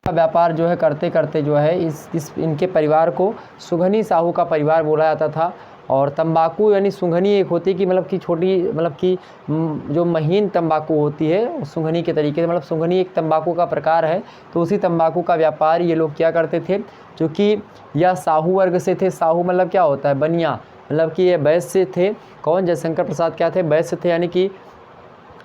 व्यापार जो है करते करते जो है इस इनके परिवार को सुंघनी साहू का परिवार बोला जाता था। और तंबाकू यानी सुंघनी एक होती है कि मतलब कि छोटी मतलब कि जो महीन तंबाकू होती है सुंघनी के तरीके से, मतलब सुंघनी एक तंबाकू का प्रकार है। तो उसी तंबाकू का व्यापार ये लोग क्या करते थे, जो कि यह साहू वर्ग से थे। साहू मतलब क्या होता है, बनिया, मतलब कि ये वैश्य थे। कौन, जयशंकर प्रसाद क्या थे, वैश्य थे, यानी कि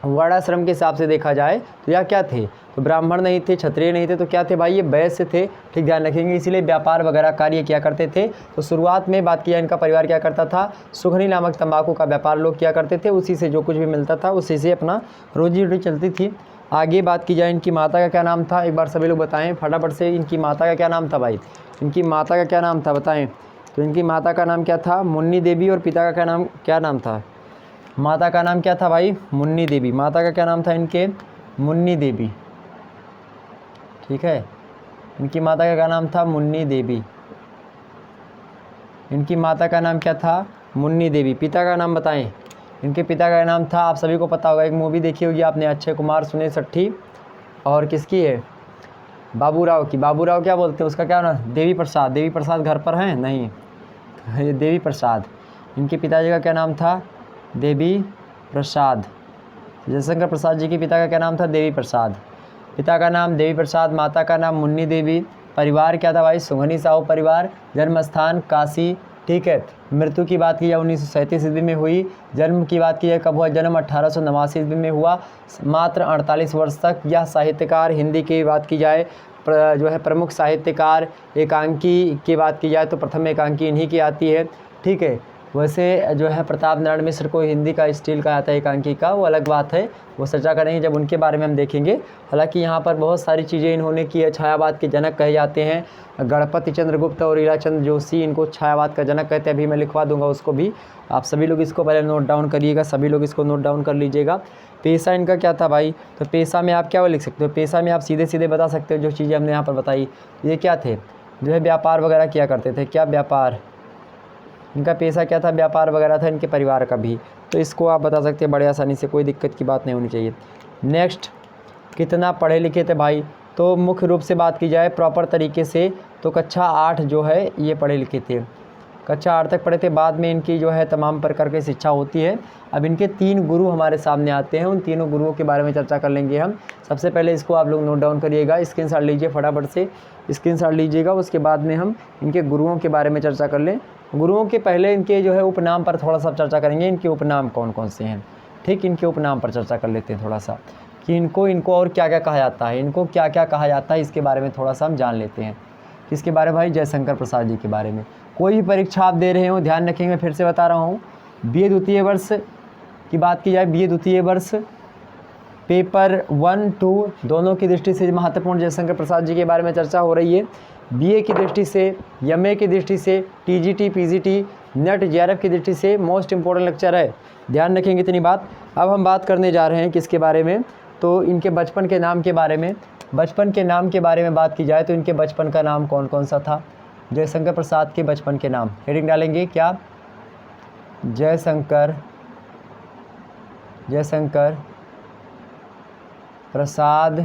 वर्णाश्रम के हिसाब से देखा जाए तो यह क्या थे, तो ब्राह्मण नहीं थे, क्षत्रिय नहीं थे, तो क्या थे भाई, ये वैश्य थे। ठीक, ध्यान रखेंगे। इसीलिए व्यापार वगैरह कार्य किया करते थे। तो शुरुआत में बात किया, इनका परिवार क्या करता था, सुघनी नामक तंबाकू का व्यापार लोग किया करते थे। उसी से जो कुछ भी मिलता था उसी से अपना रोजी रोटी चलती थी। आगे बात की जाए, इनकी माता का क्या नाम था, एक बार सभी लोग बताएं फटाफट से। इनकी माता का क्या नाम था भाई, इनकी माता का क्या नाम था बताएं। तो इनकी माता का नाम क्या था, मुन्नी देवी। और पिता का क्या नाम था, माता का नाम क्या था भाई, मुन्नी देवी। माता का क्या नाम था इनके, मुन्नी देवी। ठीक है, इनकी माता का क्या नाम था, मुन्नी देवी। इनकी माता का नाम क्या था, मुन्नी देवी। पिता का नाम बताएं। इनके पिता का नाम था, आप सभी को पता होगा, एक मूवी देखी होगी आपने, अक्षय कुमार, सुनील शेट्टी, और किसकी है, बाबूराव की। बाबूराव क्या बोलते हैं उसका, क्या नाम, देवी प्रसाद। देवी प्रसाद घर पर हैं, नहीं, ये देवी प्रसाद। इनके पिताजी का क्या नाम था, देवी प्रसाद। जयशंकर प्रसाद जी के पिता का क्या नाम था, देवी प्रसाद। पिता का नाम देवी प्रसाद, माता का नाम मुन्नी देवी। परिवार क्या था भाई, सुघनी साहू परिवार। जन्म स्थान काशी। ठीक है, मृत्यु की बात की जाए 1937 ईस्वी में हुई। जन्म की बात की जाए कब हुआ, जन्म 1889 ईस्वी में हुआ। मात्र 48 वर्ष तक यह साहित्यकार, हिंदी की बात की जाए जो है प्रमुख साहित्यकार। एकांकी की बात की जाए तो प्रथम एकांकी इन्हीं की आती है। ठीक है, वैसे जो है प्रताप नारायण मिश्र को हिंदी का स्टील कहा जाता है एकांकी का, वो अलग बात है, वो चर्चा करेंगे जब उनके बारे में हम देखेंगे। हालांकि यहाँ पर बहुत सारी चीज़ें इन्होंने की है। छायावाद के जनक कहे जाते हैं गणपति चंद्रगुप्त और ईराचंद जोशी, इनको छायावाद का जनक कहते हैं। अभी मैं लिखवा दूंगा उसको भी, आप सभी लोग इसको पहले नोट डाउन करिएगा, सभी लोग इसको नोट डाउन कर लीजिएगा। पेशा इनका क्या था भाई, तो पेशा में आप क्या लिख सकते हो, पेशा में आप सीधे सीधे बता सकते हो जो चीज़ें हमने यहाँ पर बताई। ये क्या थे, जो है व्यापार वगैरह किया करते थे। क्या व्यापार, इनका पेशा क्या था, व्यापार वगैरह था। इनके परिवार का भी, तो इसको आप बता सकते हैं बड़े आसानी से, कोई दिक्कत की बात नहीं होनी चाहिए। नेक्स्ट, कितना पढ़े लिखे थे भाई, तो मुख्य रूप से बात की जाए प्रॉपर तरीके से तो कक्षा 8 जो है ये पढ़े लिखे थे, कक्षा 8 तक पढ़े थे। बाद में इनकी जो है तमाम प्रकार की शिक्षा होती है। अब इनके 3 गुरु हमारे सामने आते हैं, उन तीनों गुरुओं के बारे में चर्चा कर लेंगे हम। सबसे पहले इसको आप लोग नोट डाउन करिएगा, स्क्रीनशॉट लीजिए, फटाफट से स्क्रीनशॉट लीजिएगा। उसके बाद में हम इनके गुरुओं के बारे में चर्चा कर लें। गुरुओं के पहले इनके जो है उपनाम पर थोड़ा सा चर्चा करेंगे, इनके उपनाम कौन कौन से हैं। ठीक, इनके उपनाम पर चर्चा कर लेते हैं थोड़ा सा, कि इनको और क्या क्या कहा जाता है, इनको क्या क्या कहा जाता है, इसके बारे में थोड़ा सा हम जान लेते हैं। किसके बारे में भाई, जयशंकर प्रसाद जी के बारे में। कोई भी परीक्षा आप दे रहे हो, ध्यान रखेंगे, मैं फिर से बता रहा हूँ, बीए द्वितीय वर्ष की बात की जाए, बीए द्वितीय वर्ष पेपर 1, 2 दोनों की दृष्टि से महत्वपूर्ण जयशंकर प्रसाद जी के बारे में चर्चा हो रही है। बीए की दृष्टि से, एमए की दृष्टि से, टीजीटी, पीजीटी, नेट, जेआरएफ की दृष्टि से मोस्ट इंपॉर्टेंट लेक्चर है, ध्यान रखेंगे इतनी बात। अब हम बात करने जा रहे हैं किसके बारे में, तो इनके बचपन के नाम के बारे में। बचपन के नाम के बारे में बात की जाए तो इनके बचपन का नाम कौन कौन सा था, जयशंकर प्रसाद के बचपन के नाम। हेडिंग डालेंगे क्या, जयशंकर प्रसाद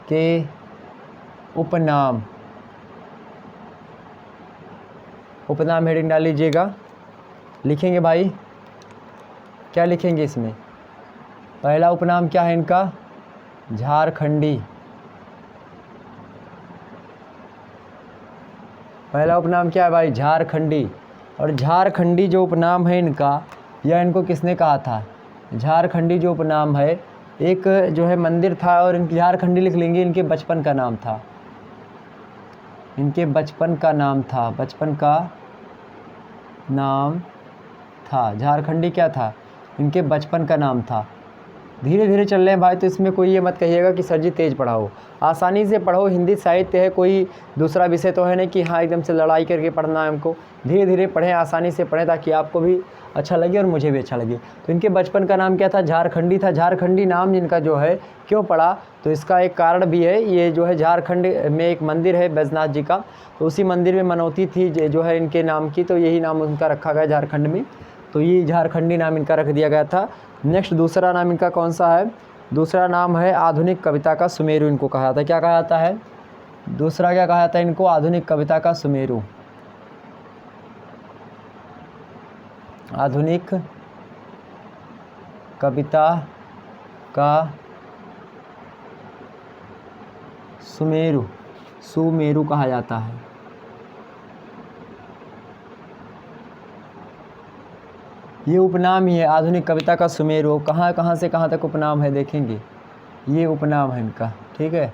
के उपनाम हेडिंग डाल लीजिएगा। लिखेंगे भाई, क्या लिखेंगे इसमें, पहला उपनाम क्या है इनका, झारखंडी। पहला उपनाम क्या है भाई, झारखंडी। और झारखंडी जो उपनाम है इनका, यह इनको किसने कहा था, झारखंडी जो उपनाम है एक जो है मंदिर था, और इनकी झारखंडी लिख लेंगे, इनके बचपन का नाम था, इनके बचपन का नाम था, बचपन का नाम था झारखंडी। क्या था, इनके बचपन का नाम था। धीरे धीरे चल रहे हैं भाई, तो इसमें कोई ये मत कहिएगा कि सर जी तेज़ पढ़ाओ, आसानी से पढ़ो। हिंदी साहित्य है, कोई दूसरा विषय तो है नहीं कि हाँ एकदम से लड़ाई करके पढ़ना है हमको। धीरे धीरे पढ़ें, आसानी से पढ़ें, ताकि आपको भी अच्छा लगे और मुझे भी अच्छा लगे। तो इनके बचपन का नाम क्या था, झारखंडी था। झारखंडी नाम इनका जो है क्यों पड़ा, तो इसका एक कारण भी है। ये जो है झारखंड में एक मंदिर है बैजनाथ जी का, तो उसी मंदिर में मनौती थी जो है इनके नाम की, तो यही नाम उनका रखा गया झारखंड में, तो ये झारखंडी नाम इनका रख दिया गया था। नेक्स्ट, दूसरा नाम इनका कौन सा है, दूसरा नाम है आधुनिक कविता का सुमेरु, इनको कहा जाता है। क्या कहा जाता है, दूसरा क्या कहा जाता है इनको, आधुनिक कविता का सुमेरु। आधुनिक कविता का सुमेरु, सुमेरु कहा जाता है। ये उपनाम ही है, आधुनिक कविता का सुमेरु। कहाँ कहाँ से कहाँ तक उपनाम है देखेंगे, ये उपनाम है इनका, ठीक है।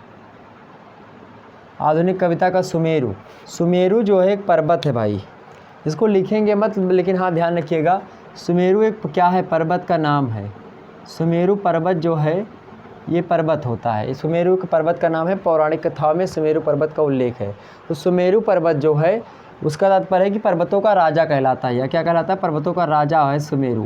आधुनिक कविता का सुमेरु, सुमेरु जो है एक पर्वत है भाई, इसको लिखेंगे मत, लेकिन हाँ ध्यान रखिएगा, सुमेरु एक क्या है, पर्वत का नाम है। सुमेरु पर्वत जो है ये पर्वत होता है, सुमेरु के पर्वत का नाम है, पौराणिक कथाओं में सुमेरु पर्वत का उल्लेख है। तो सुमेरु पर्वत जो है उसका तात्पर्य है कि पर्वतों का राजा कहलाता है, या क्या कहलाता है, पर्वतों का राजा है सुमेरु।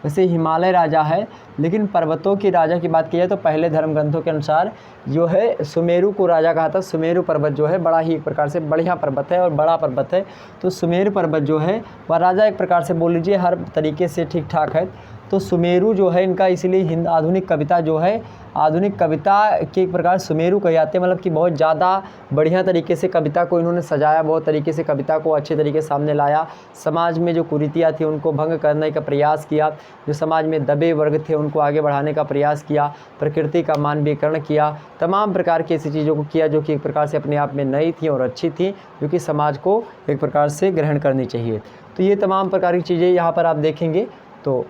वैसे हिमालय राजा है, लेकिन पर्वतों की राजा की बात की जाए तो पहले धर्म ग्रंथों के अनुसार जो है सुमेरु को राजा कहा था। सुमेरु पर्वत जो है बड़ा ही एक प्रकार से बढ़िया पर्वत है और बड़ा पर्वत है, तो सुमेरु पर्वत जो है वह राजा एक प्रकार से बोल लीजिए, हर तरीके से ठीक ठाक है। तो सुमेरु जो है इनका, इसीलिए आधुनिक कविता जो है, आधुनिक कविता के एक प्रकार सुमेरु कहे जाते हैं, मतलब कि बहुत ज़्यादा बढ़िया तरीके से कविता को इन्होंने सजाया, बहुत तरीके से कविता को अच्छे तरीके से सामने लाया। समाज में जो कुरीतियाँ थी उनको भंग करने का प्रयास किया, जो समाज में दबे वर्ग थे उनको आगे बढ़ाने का प्रयास किया, प्रकृति का मानवीयकरण किया, तमाम प्रकार की ऐसी चीज़ों को किया जो कि एक प्रकार से अपने आप में नई थी और अच्छी थी, जो कि समाज को एक प्रकार से ग्रहण करनी चाहिए। तो ये तमाम प्रकार की चीज़ें यहाँ पर आप देखेंगे, तो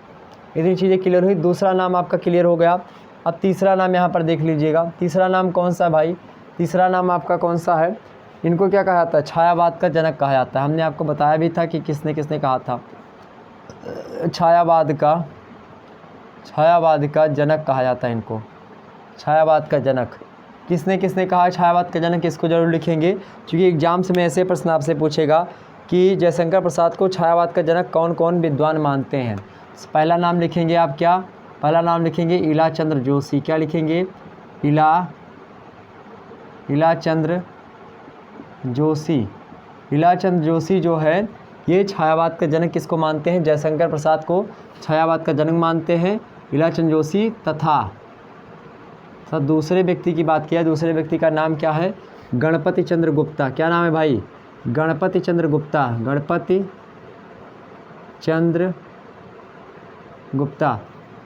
इतनी चीज़ें क्लियर हुई। दूसरा नाम आपका क्लियर हो गया। अब तीसरा नाम यहाँ पर देख लीजिएगा, तीसरा नाम कौन सा भाई, तीसरा नाम आपका कौन सा है, इनको क्या कहा जाता है, छायावाद का जनक कहा जाता है। हमने आपको बताया भी था कि किसने किसने कहा था, छायावाद का जनक कहा जाता है इनको, छायावाद का जनक। किसने किसने कहा छायावाद का जनक, इसको जरूर लिखेंगे, क्योंकि एग्जाम्स में ऐसे प्रश्न आपसे पूछेगा कि जयशंकर प्रसाद को छायावाद का जनक कौन कौन विद्वान मानते हैं। पहला नाम लिखेंगे आप, क्या पहला नाम लिखेंगे, इला चंद्र जोशी। क्या लिखेंगे, इला चंद्र जोशी। इला चंद्र जोशी जो है ये छायावाद का जनक किसको मानते हैं, जयशंकर प्रसाद को छायावाद का जनक मानते हैं इला चंद्र जोशी। तथा दूसरे व्यक्ति की बात किया, दूसरे व्यक्ति का नाम क्या है, गणपति चंद्र गुप्ता। क्या नाम है भाई, गणपति चंद्र गुप्ता, गणपति चंद्र गुप्ता।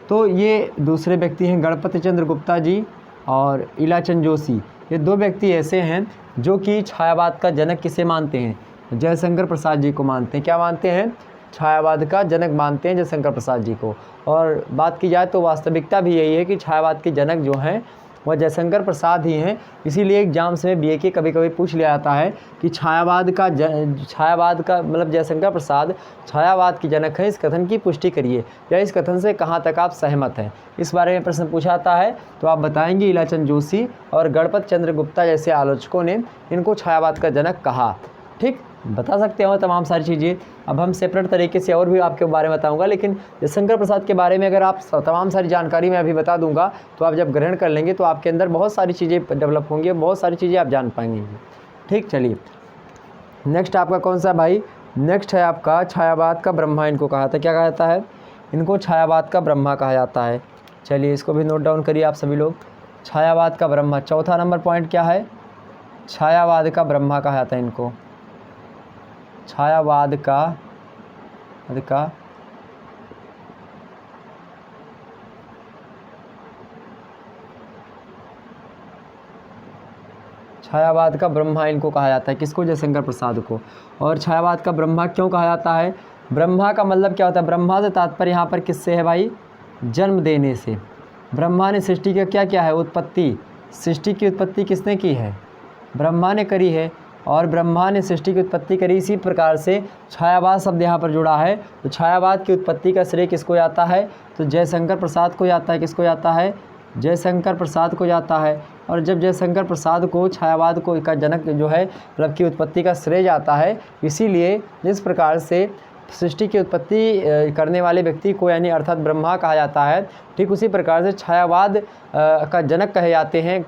तो ये दूसरे व्यक्ति हैं गणपति चंद्र गुप्ता जी और इला चंद्र जोशी। ये दो व्यक्ति ऐसे हैं जो कि छायावाद का जनक किसे मानते हैं, जयशंकर प्रसाद जी को मानते हैं। क्या मानते हैं, छायावाद का जनक मानते हैं जयशंकर प्रसाद जी को। और बात की जाए तो वास्तविकता भी यही है कि छायावाद के जनक जो हैं वह जयशंकर प्रसाद ही हैं। इसीलिए एग्जाम्स में बीए के कभी कभी पूछ लिया जाता है कि छायावाद का मतलब जयशंकर प्रसाद छायावाद की जनक है, इस कथन की पुष्टि करिए, या इस कथन से कहाँ तक आप सहमत हैं, इस बारे में प्रश्न पूछा जाता है। तो आप बताएंगे इला चंद्र जोशी और गणपति चंद्र गुप्ता जैसे आलोचकों ने इनको छायावाद का जनक कहा। ठीक, बता सकते हो तमाम सारी चीज़ें। अब हम सेपरेट तरीके से और भी आपके बारे में बताऊंगा, लेकिन जयशंकर प्रसाद के बारे में अगर आप तमाम सारी जानकारी मैं अभी बता दूंगा तो आप जब ग्रहण कर लेंगे तो आपके अंदर बहुत सारी चीज़ें डेवलप होंगी, बहुत सारी चीज़ें आप जान पाएंगे। ठीक, चलिए नेक्स्ट आपका कौन सा भाई, नेक्स्ट है आपका छायावाद का ब्रह्मा। इनको कहा था, क्या कहा जाता है, इनको छायावाद का ब्रह्मा कहा जाता है। चलिए इसको भी नोट डाउन करिए आप सभी लोग, छायावाद का ब्रह्मा। चौथा नंबर पॉइंट क्या है, छायावाद का ब्रह्मा कहा जाता है इनको, छायावाद का छायावाद का ब्रह्मा इनको कहा जाता है, किसको, जयशंकर प्रसाद को। और छायावाद का ब्रह्मा क्यों कहा जाता है, ब्रह्मा का मतलब क्या होता है, ब्रह्मा से तात्पर्य यहाँ पर किससे है भाई, जन्म देने से। ब्रह्मा ने सृष्टि का क्या किया है, उत्पत्ति, सृष्टि की उत्पत्ति किसने की है, ब्रह्मा ने करी है, और ब्रह्मा ने सृष्टि की उत्पत्ति करी। इसी प्रकार से छायावाद शब्द यहाँ पर जुड़ा है, तो छायावाद की उत्पत्ति का श्रेय किसको जाता है, तो जयशंकर प्रसाद को जाता है। किसको जाता है, जयशंकर प्रसाद को जाता है। और जब जयशंकर प्रसाद को छायावाद को का जनक जो है मतलब की उत्पत्ति का श्रेय जाता है, इसीलिए जिस प्रकार से सृष्टि की उत्पत्ति करने वाले व्यक्ति को यानी अर्थात ब्रह्मा कहा जाता है। ठीक उसी प्रकार से छायावाद का जनक कहे जाते हैं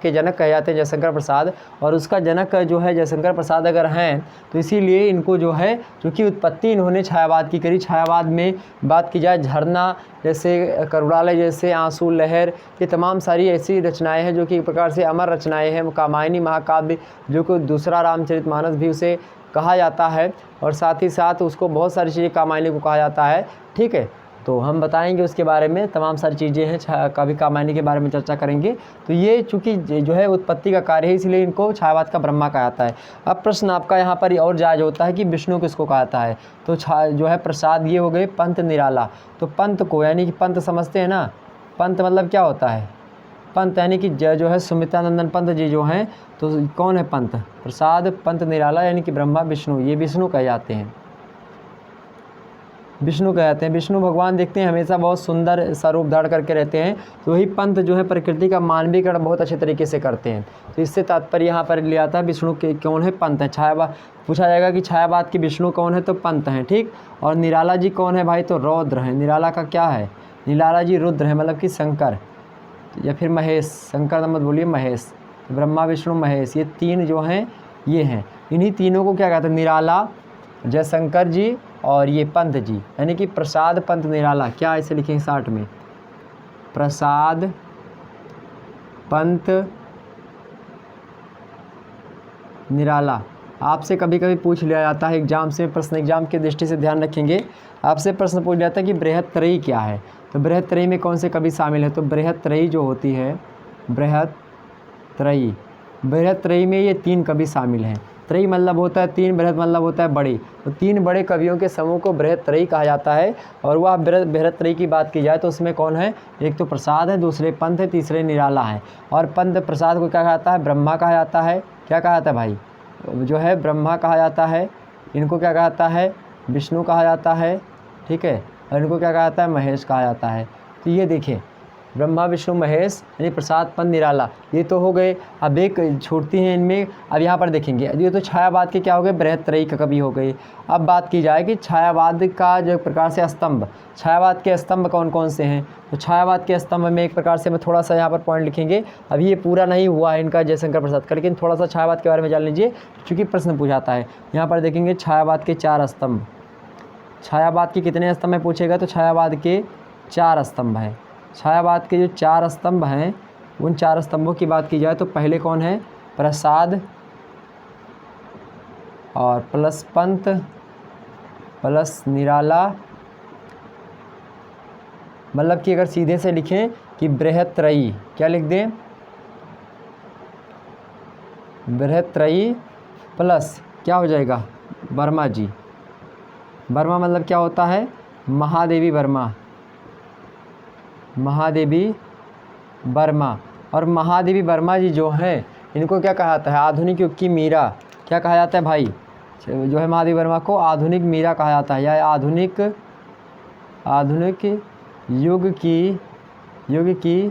जयशंकर प्रसाद, और उसका जनक जो है जयशंकर प्रसाद अगर हैं तो इसीलिए इनको जो है क्योंकि उत्पत्ति इन्होंने छायावाद की करी। छायावाद में बात की जाए झरना जैसे, करुणालय जैसे, आंसू, लहर, ये तमाम सारी ऐसी रचनाएं हैं जो कि एक प्रकार से अमर रचनाएं हैं। कामायनी महाकाव्य जो कि दूसरा रामचरितमानस भी उसे कहा जाता है, और साथ ही साथ उसको बहुत सारी चीज़ें कामायनी को कहा जाता है। ठीक है, तो हम बताएंगे उसके बारे में, तमाम सारी चीज़ें हैं, कभी कामायनी के बारे में चर्चा करेंगे। तो ये चूँकि जो है उत्पत्ति का कार्य है इसलिए इनको छायावाद का ब्रह्मा कहा जाता है। अब प्रश्न आपका यहाँ पर और जायज़ होता है कि विष्णु किसको कहा जाता है, तो जो है प्रसाद ये हो गए पंत निराला। तो पंत को यानी कि पंत समझते हैं ना, पंत मतलब क्या होता है, पंत यानी कि जो है सुमित्रानंदन पंत जी जो हैं, तो कौन है पंत, प्रसाद पंत निराला यानी कि ब्रह्मा विष्णु, ये विष्णु कहे जाते हैं, विष्णु कहते हैं। विष्णु भगवान देखते हैं हमेशा बहुत सुंदर स्वरूप धारण करके रहते हैं, तो वही पंत जो है प्रकृति का मानवीकरण बहुत अच्छे तरीके से करते हैं। तो इससे तात्पर्य यहाँ पर लिया था विष्णु के कौन है, पंत है। छायावाद पूछा जाएगा कि छायावाद के विष्णु कौन है, तो पंत हैं। ठीक, और निराला जी कौन है भाई, तो रौद्र हैं। निराला का क्या है, निराला जी रुद्र है, मतलब कि शंकर या फिर महेश, शंकर मत बोलिए, महेश, ब्रह्मा विष्णु महेश, ये तीन जो हैं ये हैं। इन्हीं तीनों को क्या कहते हैं, निराला, जयशंकर जी और ये पंत जी, यानी कि प्रसाद पंत निराला। क्या ऐसे लिखेंगे शार्ट में, प्रसाद पंत निराला। आपसे कभी कभी पूछ लिया जाता है एग्जाम से, प्रश्न एग्जाम की दृष्टि से ध्यान रखेंगे, आपसे प्रश्न पूछ लिया जाता है कि बृहत्त्रयी क्या है, तो बृहत्त्रयी में कौन से कवि शामिल है, तो बृहत्त्रयी जो होती है, बृहत्त्रयी में ये तीन कवि शामिल हैं। त्रयी मतलब होता है तीन, बृहत मतलब होता है बड़ी, तो तीन बड़े कवियों के समूह को बृहत्त्रयी कहा जाता है। और वह बृहत्त्रयी की बात की जाए तो उसमें कौन है, एक तो प्रसाद है, दूसरे पंत है, तीसरे निराला है। और पंत प्रसाद को क्या कहा जाता है, ब्रह्मा कहा जाता है। क्या कहा जाता है भाई, जो है ब्रह्मा कहा जाता है। इनको क्या कहा जाता है, विष्णु कहा जाता है। ठीक है, और इनको क्या कहा जाता है, महेश कहा जाता है। तो ये देखिए ब्रह्मा विष्णु महेश यानी प्रसाद पंत निराला, ये तो हो गए। अब एक छूटती हैं इनमें, अब यहाँ पर देखेंगे ये तो छायावाद के क्या हो गए, बृहत्त्रयी का कवि हो गए। अब बात की जाए कि छायावाद का जो प्रकार से स्तंभ, छायावाद के स्तंभ कौन कौन से हैं, तो छायावाद के स्तंभ में एक प्रकार से मैं थोड़ा सा यहाँ पर पॉइंट लिखेंगे। अभी ये पूरा नहीं हुआ है इनका जयशंकर प्रसाद का, लेकिन थोड़ा सा छायावाद के बारे में जान लीजिए क्योंकि प्रश्न पूछाता है। यहाँ पर देखेंगे छायावाद के 4 स्तंभ, छायावाद के कितने स्तंभ में पूछेगा, तो छायावाद के 4 स्तंभ हैं। छायावाद के जो 4 स्तंभ हैं उन 4 स्तंभों की बात की जाए तो पहले कौन है, प्रसाद और प्लस पंत प्लस निराला, मतलब कि अगर सीधे से लिखें कि बृहत्त्रयी, क्या लिख दें, बृहत्त्रयी प्लस क्या हो जाएगा, वर्मा जी। वर्मा मतलब क्या होता है, महादेवी वर्मा, महादेवी वर्मा। और महादेवी वर्मा जी जो हैं इनको क्या कहा जाता है, आधुनिक युग की मीरा। क्या कहा जाता है भाई, जो है महादेवी वर्मा को आधुनिक मीरा कहा जाता है, या आधुनिक युग की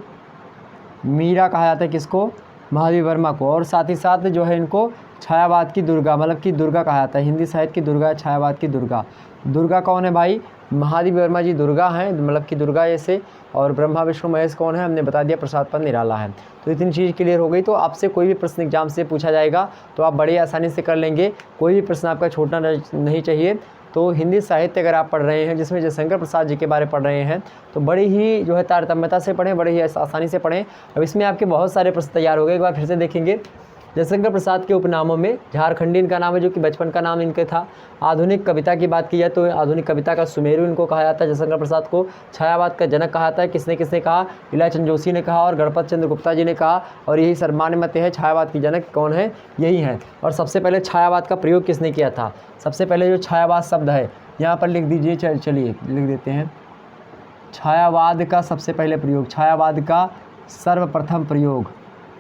मीरा कहा जाता है। किसको, महादेवी वर्मा को। और साथ ही साथ जो है इनको छायावाद की दुर्गा, मतलब कि दुर्गा कहा जाता है। हिंदी साहित्य की दुर्गा, छायावाद की दुर्गा। दुर्गा कौन है भाई, महादेवी वर्मा जी दुर्गा हैं, मतलब कि दुर्गा जैसे। और ब्रह्मा विष्णु महेश कौन है, हमने बता दिया, प्रसाद पंत निराला है। तो इतनी चीज़ क्लियर हो गई। तो आपसे कोई भी प्रश्न एग्जाम से पूछा जाएगा तो आप बड़ी आसानी से कर लेंगे, कोई भी प्रश्न आपका छूटना नहीं चाहिए। तो हिंदी साहित्य अगर आप पढ़ रहे हैं जिसमें जयशंकर प्रसाद जी के बारे में पढ़ रहे हैं तो बड़ी ही जो है तारतम्यता से पढ़ें, बड़ी ही आसानी से पढ़ें। अब इसमें आपके बहुत सारे प्रश्न तैयार हो गए, एक बार फिर से देखेंगे। जयशंकर प्रसाद के उपनामों में झारखंडी इनका नाम है, जो कि बचपन का नाम इनके था। आधुनिक कविता की बात की जाए तो आधुनिक कविता का सुमेरु इनको कहा जाता है। जयशंकर प्रसाद को छायावाद का जनक कहा जाता है। किसने किसने कहा, इलाचंद जोशी ने कहा और गणपत चंद्र गुप्ता जी ने कहा। और यही सर्वमान्य मत है, छायावाद की जनक कौन है, यही है। और सबसे पहले छायावाद का प्रयोग किसने किया था, सबसे पहले जो छायावाद शब्द है यहाँ पर लिख दीजिए, चलिए लिख देते हैं। छायावाद का सबसे पहले प्रयोग, छायावाद का सर्वप्रथम प्रयोग,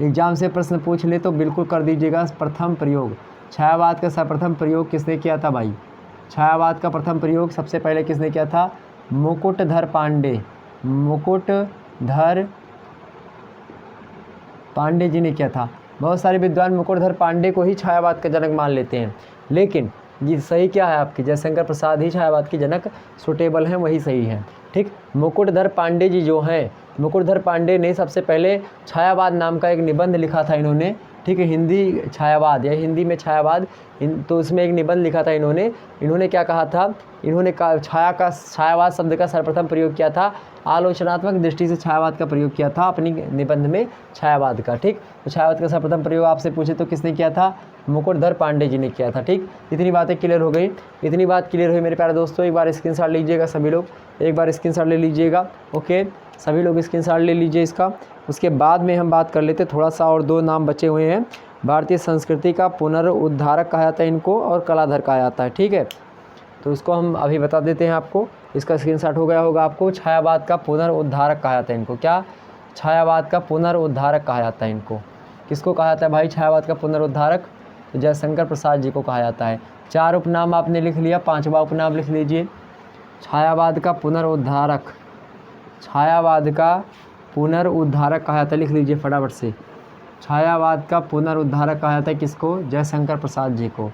एग्जाम से प्रश्न पूछ ले तो बिल्कुल कर दीजिएगा। प्रथम प्रयोग, छायावाद का सर्वप्रथम प्रयोग किसने किया था भाई, छायावाद का प्रथम प्रयोग सबसे पहले किसने किया था, मुकुटधर पांडे, मुकुटधर पांडे जी ने किया था। बहुत सारे विद्वान मुकुटधर पांडे को ही छायावाद का जनक मान लेते हैं, लेकिन ये सही क्या है आपकी, जयशंकर प्रसाद ही छायावाद के जनक सुटेबल हैं, वही सही है। ठीक, मुकुटधर पांडे जी जो हैं, मुकुटधर पांडे ने सबसे पहले छायावाद नाम का एक निबंध लिखा था इन्होंने। ठीक है, हिंदी छायावाद या हिंदी में छायावाद, तो उसमें एक निबंध लिखा था इन्होंने क्या कहा था, इन्होंने छायावाद शब्द का सर्वप्रथम प्रयोग किया था, आलोचनात्मक दृष्टि से छायावाद का प्रयोग किया था अपनी निबंध में छायावाद का। ठीक, तो छायावाद का सर्वप्रथम प्रयोग आपसे पूछे तो किसने किया था, मुकुटधर पांडे जी ने किया था। ठीक, इतनी बातें क्लियर हो गई, इतनी बात क्लियर हुई मेरे प्यारे दोस्तों। एक बार स्क्रीनशॉट लीजिएगा सभी लोग, एक बार स्क्रीनशॉट ले लीजिएगा। ओके, सभी लोग स्क्रीनशॉट ले लीजिए इसका। उसके बाद में हम बात कर लेते थोड़ा सा, और 2 नाम बचे हुए हैं। भारतीय संस्कृति का पुनरुद्धारक कहा जाता है इनको, और कलाधर कहा जाता है। ठीक है, तो इसको हम अभी बता देते हैं आपको, इसका स्क्रीनशॉट हो गया होगा आपको। छायावाद का पुनरुद्धारक कहा जाता है इनको, क्या, छायावाद का पुनरुद्धारक कहा जाता है इनको। किसको कहा जाता है भाई छायावाद का पुनरुद्धारक, तो जयशंकर प्रसाद जी को कहा जाता है। 4 उपनाम आपने लिख लिया, 5वां उपनाम लिख लीजिए। छायावाद का पुनरुद्धारक, छायावाद का पुनरुद्धारक कहा जाता है, लिख लीजिए फटाफट से। छायावाद का पुनरुद्धारक कहा जाता है किसको, जयशंकर प्रसाद जी को।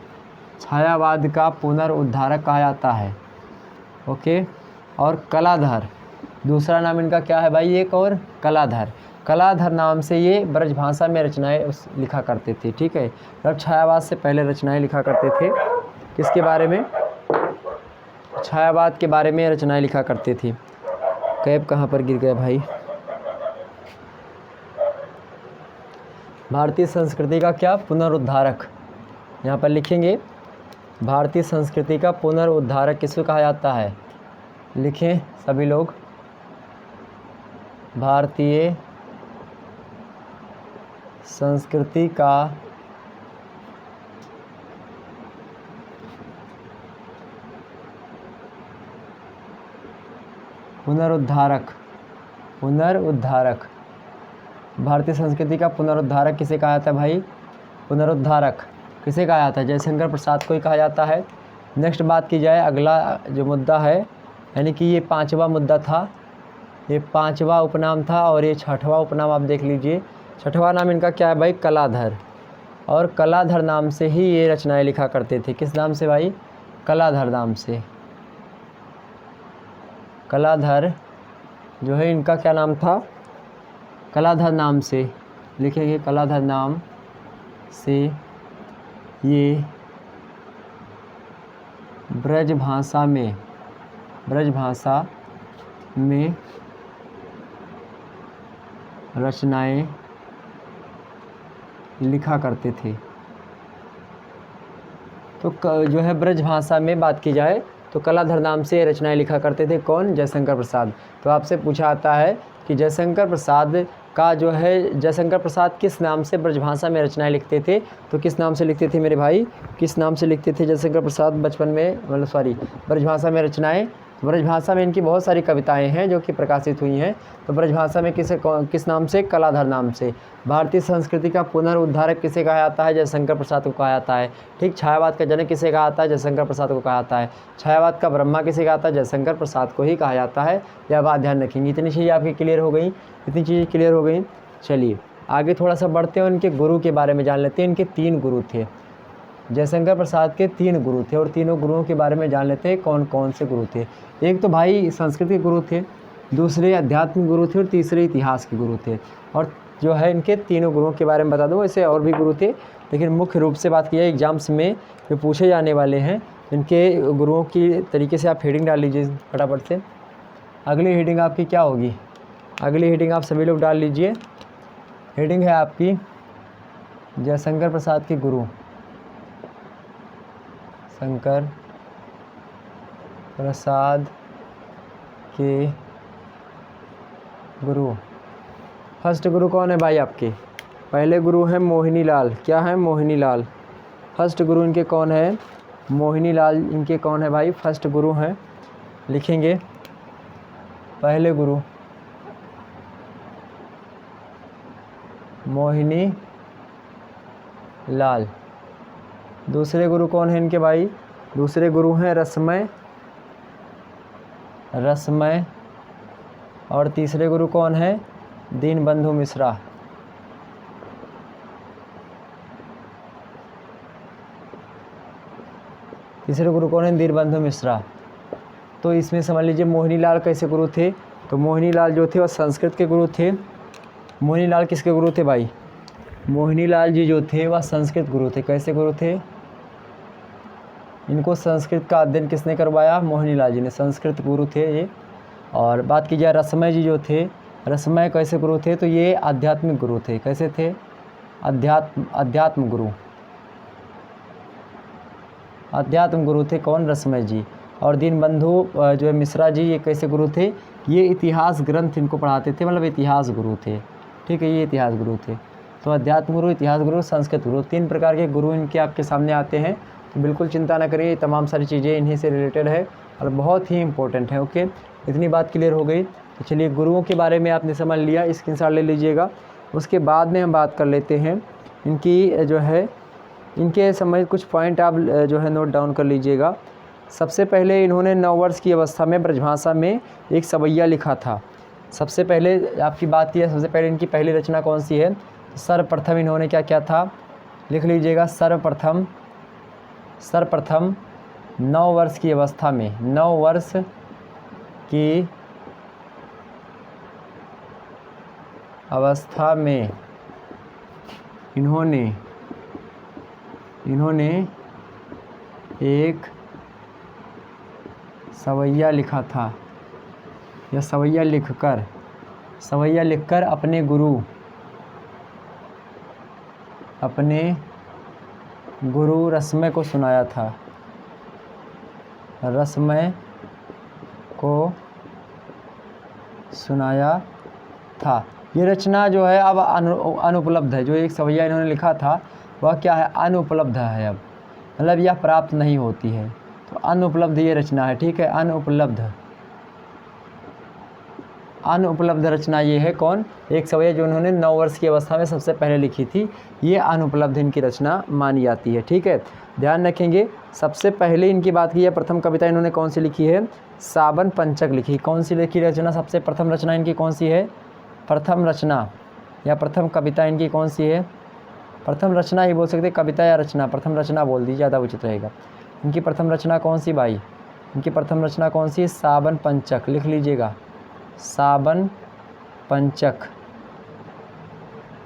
छायावाद का पुनरुद्धारक कहा जाता है। ओके, और कलाधर, दूसरा नाम इनका क्या है भाई, एक और कलाधर। कलाधर नाम से ये ब्रजभाषा में रचनाएं लिखा करते थे। ठीक है, जब छायावाद से पहले रचनाएं लिखा करते थे, किसके बारे में, छायावाद के बारे में रचनाएं लिखा करते थे। कैब कहाँ पर गिर गया भाई, भारतीय संस्कृति का क्या, पुनरुद्धारक, यहाँ पर लिखेंगे भारतीय संस्कृति का पुनरुद्धारक किसको कहा जाता है, लिखें सभी लोग, भारतीय संस्कृति का पुनरुद्धारक, पुनरुद्धारक, भारतीय संस्कृति का पुनरुद्धारक किसे कहा जाता है भाई, पुनरुद्धारक किसे कहा जाता है, जयशंकर प्रसाद को ही कहा जाता है। नेक्स्ट बात की जाए, अगला जो मुद्दा है, यानी कि ये 5वां मुद्दा था, ये 5वां उपनाम था, और ये 6वां उपनाम आप देख लीजिए। 6वां नाम इनका क्या है भाई, कलाधर, और कलाधर नाम से ही ये रचनाएं लिखा करते थे। किस नाम से भाई, कलाधर नाम से। कलाधर जो है इनका क्या नाम था, कलाधर नाम से लिखेंगे, कलाधर नाम से ये ब्रजभाषा में रचनाएं लिखा करते थे। तो जो है ब्रजभाषा में बात की जाए तो कलाधर नाम से रचनाएं लिखा करते थे, कौन, जयशंकर प्रसाद। तो आपसे पूछा आता है कि जयशंकर प्रसाद का जो है, जयशंकर प्रसाद किस नाम से ब्रजभाषा में रचनाएं लिखते थे, तो किस नाम से लिखते थे मेरे भाई, किस नाम से लिखते थे जयशंकर प्रसाद बचपन में, मतलब सॉरी ब्रजभाषा में रचनाएं। ब्रजभाषा में इनकी बहुत सारी कविताएं हैं जो कि प्रकाशित हुई हैं। तो ब्रजभाषा में किस नाम से, कलाधर नाम से। भारतीय संस्कृति का पुनरुद्धारक किसे कहा जाता है, जयशंकर प्रसाद को कहा जाता है। ठीक, छायावाद का जनक किसे कहा जाता है, जयशंकर प्रसाद को कहा जाता है। छायावाद का ब्रह्मा किसे कहा जाता है, जयशंकर प्रसाद को ही कहा जाता है। यह बात ध्यान रखेंगे। इतनी चीज़ें आपकी क्लियर हो गई, इतनी चीज़ें क्लियर हो गई। चलिए आगे थोड़ा सा बढ़ते हैं, उनके गुरु के बारे में जान लेते हैं। इनके 3 गुरु थे, जयशंकर प्रसाद के 3 गुरु थे, और तीनों गुरुओं के बारे में जान लेते हैं कौन कौन से गुरु थे। एक तो भाई संस्कृत के गुरु थे, दूसरे अध्यात्म गुरु थे, और तीसरे इतिहास के गुरु थे। और जो है इनके तीनों गुरुओं के बारे में बता दूँ, ऐसे और भी गुरु थे, लेकिन मुख्य रूप से बात की जाए एग्जाम्स में जो पूछे जाने वाले हैं इनके गुरुओं की तरीके से आप हेडिंग डाल लीजिए फटाफट से। अगली हेडिंग आपकी क्या होगी, अगली हेडिंग आप सभी लोग डाल लीजिए। हेडिंग है आपकी जयशंकर प्रसाद के गुरु, शंकर प्रसाद के गुरु। फर्स्ट गुरु कौन है भाई आपके, पहले गुरु हैं मोहिनी लाल। क्या है, मोहिनी लाल। फर्स्ट गुरु इनके कौन है, मोहिनी लाल इनके कौन है भाई, फर्स्ट गुरु हैं। लिखेंगे पहले गुरु मोहिनी लाल। दूसरे गुरु कौन है इनके भाई, दूसरे गुरु हैं रसमय, रसमय। और तीसरे गुरु कौन है, दीनबंधु मिश्रा। तीसरे गुरु कौन है? दीनबंधु मिश्रा। तो इसमें समझ लीजिए मोहिनीलाल कैसे गुरु थे? तो मोहिनीलाल जो थे वह संस्कृत के गुरु थे। मोहिनीलाल किसके गुरु थे भाई? मोहिनीलाल जी जो थे वह संस्कृत गुरु थे। कैसे गुरु थे? इनको संस्कृत का अध्ययन किसने करवाया? मोहिनीलाल जी ने। संस्कृत गुरु थे ये। और बात की जाए रसमय जी जो थे, रसमय कैसे गुरु थे? तो ये आध्यात्मिक गुरु थे। कैसे थे? अध्यात्म गुरु। अध्यात्म गुरु थे कौन? रसमय जी। और दीनबंधु जो है मिश्रा जी, ये कैसे गुरु थे? ये इतिहास ग्रंथ इनको पढ़ाते थे, मतलब इतिहास गुरु थे। ठीक है, ये इतिहास गुरु थे। तो अध्यात्म गुरु, इतिहास गुरु, संस्कृत गुरु, 3 प्रकार के गुरु इनके आपके सामने आते हैं। तो बिल्कुल चिंता ना करिए, ये तमाम सारी चीज़ें इन्हीं से रिलेटेड है और बहुत ही इंपॉर्टेंट है। ओके, इतनी बात क्लियर हो गई। तो चलिए गुरुओं के बारे में आपने समझ लिया, स्क्रीनशॉट ले लीजिएगा। उसके बाद में हम बात कर लेते हैं इनकी जो है, इनके समझ कुछ पॉइंट आप जो है नोट डाउन कर लीजिएगा। सबसे पहले इन्होंने 9 वर्ष की अवस्था में ब्रजभाषा में एक सवैया लिखा था। सबसे पहले आपकी बात की है, सबसे पहले इनकी पहली रचना कौन सी है? सर्वप्रथम इन्होंने क्या किया था? लिख लीजिएगा, सर्वप्रथम 9 वर्ष की अवस्था में, 9 वर्ष की अवस्था में इन्होंने एक सवैया लिखा था। यह सवैया लिखकर अपने गुरु रसमय को सुनाया था। रसमय को सुनाया था। ये रचना जो है अब अनुपलब्ध है। जो एक सवैया इन्होंने लिखा था वह क्या है? अनुपलब्ध है। अब मतलब यह प्राप्त नहीं होती है, तो अनुपलब्ध ये रचना है। ठीक है, अनुपलब्ध रचना ये है। कौन? एक सवैया जो उन्होंने 9 वर्ष की अवस्था में सबसे पहले लिखी थी, ये अनुपलब्ध इनकी रचना मानी जाती है। ठीक है, ध्यान रखेंगे। सबसे पहले इनकी बात की है, प्रथम कविता इन्होंने कौन सी लिखी है? सावन पंचक लिखी। कौन सी लिखी रचना? सबसे प्रथम रचना इनकी कौन सी है? प्रथम रचना या प्रथम कविता इनकी कौन सी है? प्रथम रचना ही बोल सकते, कविता या रचना। प्रथम रचना बोल दीजिए, ज़्यादा उचित रहेगा। इनकी प्रथम रचना कौन सी भाई? इनकी प्रथम रचना कौन सी? सावन पंचक। लिख लीजिएगा, सावन पंचक।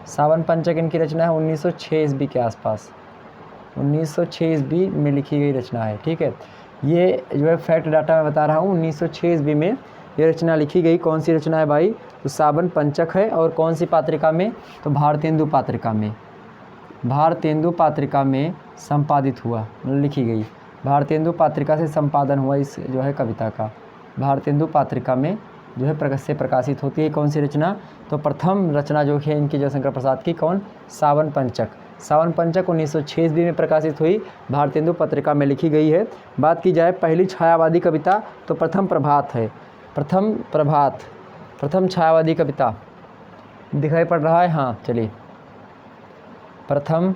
सावन पंचक इनकी रचना है 1906 ईस्वी के आसपास, 1906 ईस्वी में लिखी गई रचना है। ठीक है, ये जो है फैक्ट डाटा मैं बता रहा हूँ। 1906 ईस्वी में ये रचना लिखी गई। कौन सी रचना है भाई? तो सावन पंचक है। और कौन सी पात्रिका में? तो भारतेंदु पात्रिका में। भारतेंदु पात्रिका में संपादित हुआ, लिखी गई। भारतेंदु पात्रिका से संपादन हुआ इस जो है कविता का। भारतेंदु पात्रिका में जो है से प्रकाशित होती है। कौन सी रचना? तो प्रथम रचना जो है इनकी जयशंकर प्रसाद की, कौन? सावन पंचक। सावन पंचक 1906 ईस्वी में प्रकाशित हुई, भारतेंदु पत्रिका में लिखी गई है। बात की जाए पहली छायावादी कविता, तो प्रथम प्रभात है। प्रथम प्रभात, प्रथम छायावादी कविता दिखाई पड़ रहा है? हाँ, चलिए प्रथम,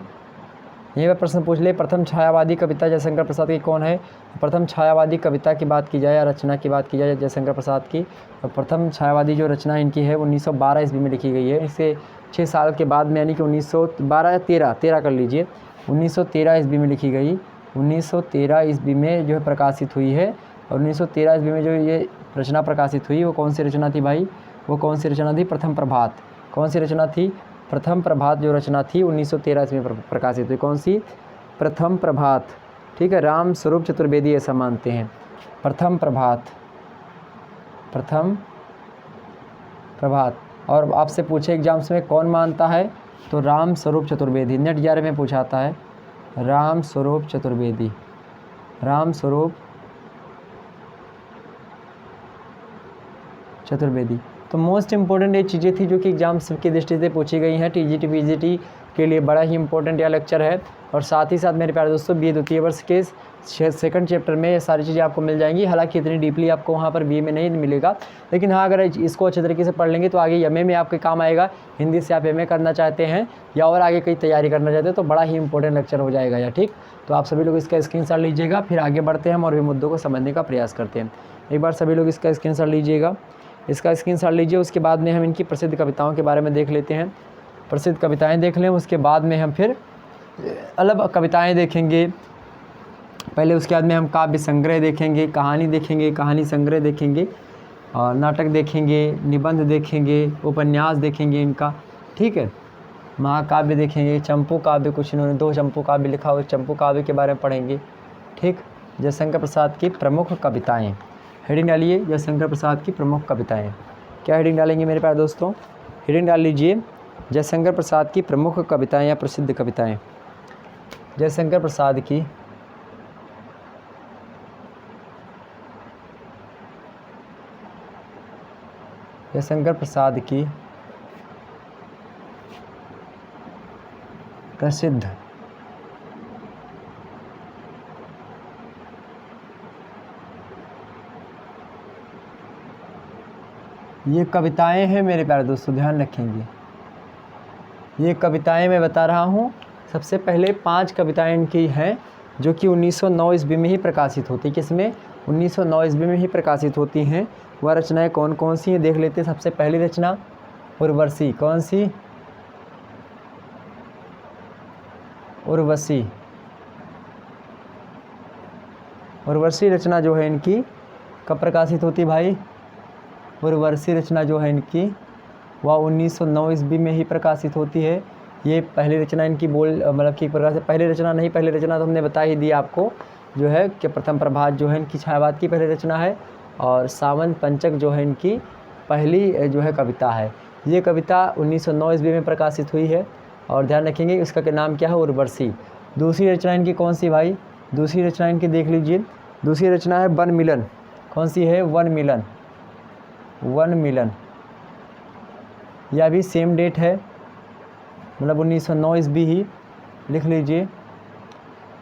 ये मैं प्रश्न पूछ ले, प्रथम छायावादी कविता जयशंकर प्रसाद की कौन है? प्रथम छायावादी कविता की बात की जाए या रचना की बात की जाए जयशंकर प्रसाद की, तो प्रथम छायावादी जो रचना इनकी है 1912 ईस्वी में लिखी गई है। इससे 6 साल के बाद में, यानी कि 1912 या 13 कर लीजिए, 1913 ईस्वी में लिखी गई। 1913 ईस्वी में जो है प्रकाशित हुई है। और 1913 ईस्वी में जो ये रचना प्रकाशित हुई वो कौन सी रचना थी भाई? वो कौन सी रचना थी? प्रथम प्रभात। कौन सी रचना थी? प्रथम प्रभात जो रचना थी 1913 ईस्वी में प्रकाशित हुई। कौन सी? प्रथम प्रभात। ठीक है, राम स्वरूप चतुर्वेदी ऐसा मानते हैं। प्रथम प्रभात, प्रथम प्रभात। और आपसे पूछे एग्जाम्स में कौन मानता है, तो राम स्वरूप चतुर्वेदी। नेट 11 में पूछाता है, राम स्वरूप चतुर्वेदी। राम स्वरूप चतुर्वेदी। तो मोस्ट इंपॉर्टेंट ये चीज़ें थी जो कि एग्जाम्स की दृष्टि से पूछी गई हैं। टीजीटी पीजीटी के लिए बड़ा ही इंपॉर्टेंट यह लेक्चर है। और साथ ही साथ मेरे प्यारे दोस्तों, बीए द्वितीय वर्ष के सेकंड चैप्टर में ये सारी चीज़ें आपको मिल जाएंगी। हालांकि इतनी डीपली आपको वहाँ पर बीए में नहीं मिलेगा, लेकिन हाँ, अगर इसको अच्छे तरीके से पढ़ लेंगे तो आगे एमए में आपके काम आएगा। हिंदी से आप एमए करना चाहते हैं या और आगे कई तैयारी करना चाहते हैं तो बड़ा ही इंपॉर्टेंट लेक्चर हो जाएगा यह। ठीक, तो आप सभी लोग इसका स्क्रीनशॉट लीजिएगा, फिर आगे बढ़ते हैं हम और भी मुद्दों को समझने का प्रयास करते हैं। एक बार सभी लोग इसका स्क्रीनशॉट लीजिएगा, इसका स्क्रीनशॉट लीजिए। उसके बाद में हम इनकी प्रसिद्ध कविताओं के बारे में देख लेते हैं। प्रसिद्ध कविताएं देख लें, उसके बाद में हम फिर अलग कविताएं देखेंगे, पहले उसके बाद में हम काव्य संग्रह देखेंगे, कहानी देखेंगे, कहानी संग्रह देखेंगे, और नाटक देखेंगे, निबंध देखेंगे, उपन्यास देखेंगे इनका, ठीक है। महाकाव्य देखेंगे, चंपू काव्य, कुछ इन्होंने 2 चंपू काव्य लिखा हुआ, चंपू काव्य के बारे में पढ़ेंगे, ठीक। जयशंकर प्रसाद की प्रमुख कविताएं, हेडिंग डालिए जयशंकर प्रसाद की प्रमुख कविताएं। क्या हेडिंग डालेंगे मेरे प्यारे दोस्तों? हेडिंग डाल लीजिए जयशंकर प्रसाद की प्रमुख कविताएं या प्रसिद्ध कविताएं। जयशंकर प्रसाद की प्रसिद्ध ये कविताएं हैं मेरे प्यारे दोस्तों, ध्यान रखेंगे। ये कविताएं मैं बता रहा हूँ, सबसे पहले 5 कविताएं इनकी हैं जो कि 1909 ईस्वी में ही प्रकाशित होती। किसमें? 1909 ईस्वी में ही प्रकाशित होती हैं। वह रचनाएं कौन कौन सी हैं देख लेते हैं। सबसे पहली रचना उर्वशी, कौन सी? उर्वशी। उर्वशी रचना जो है इनकी कब प्रकाशित होती भाई? उर्वशी रचना जो है इनकी वह 1909 ईस्वी में ही प्रकाशित होती है। ये पहली रचना इनकी मतलब कि प्रकार से पहली रचना नहीं, पहली रचना तो हमने बता ही दी आपको, जो है कि प्रथम प्रभात जो है इनकी छायावाद की पहली रचना है, और सावन पंचक जो है इनकी पहली जो है कविता है। ये कविता 1909 ईस्वी में प्रकाशित हुई है, और ध्यान रखेंगे इसका नाम क्या है? उर्वशी। दूसरी रचना इनकी कौन सी भाई? दूसरी रचना इनकी देख लीजिए, दूसरी रचना है वन मिलन। कौन सी है? वन मिलन। वन मिलन, यह भी सेम डेट है, मतलब 1909 ईस्वी ही, लिख लीजिए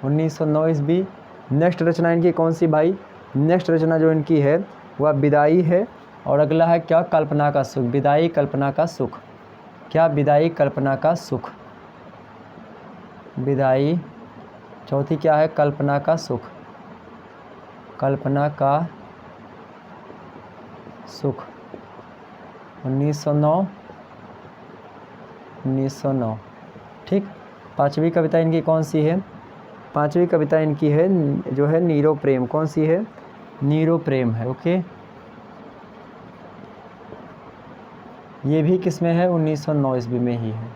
1909 ईस्वी। नेक्स्ट रचना इनकी कौन सी भाई? नेक्स्ट रचना जो इनकी है वह विदाई है, और अगला है क्या? कल्पना का सुख। विदाई, कल्पना का सुख। क्या? विदाई, कल्पना का सुख। विदाई। चौथी क्या है? कल्पना का सुख। कल्पना का सुख। 1909। ठीक। पांचवी कविता इनकी कौन सी है? पांचवी कविता इनकी है जो है नीरो प्रेम। कौन सी है? नीरो प्रेम है, ओके। ये भी किस में है? 1909 ईस्वी में ही है।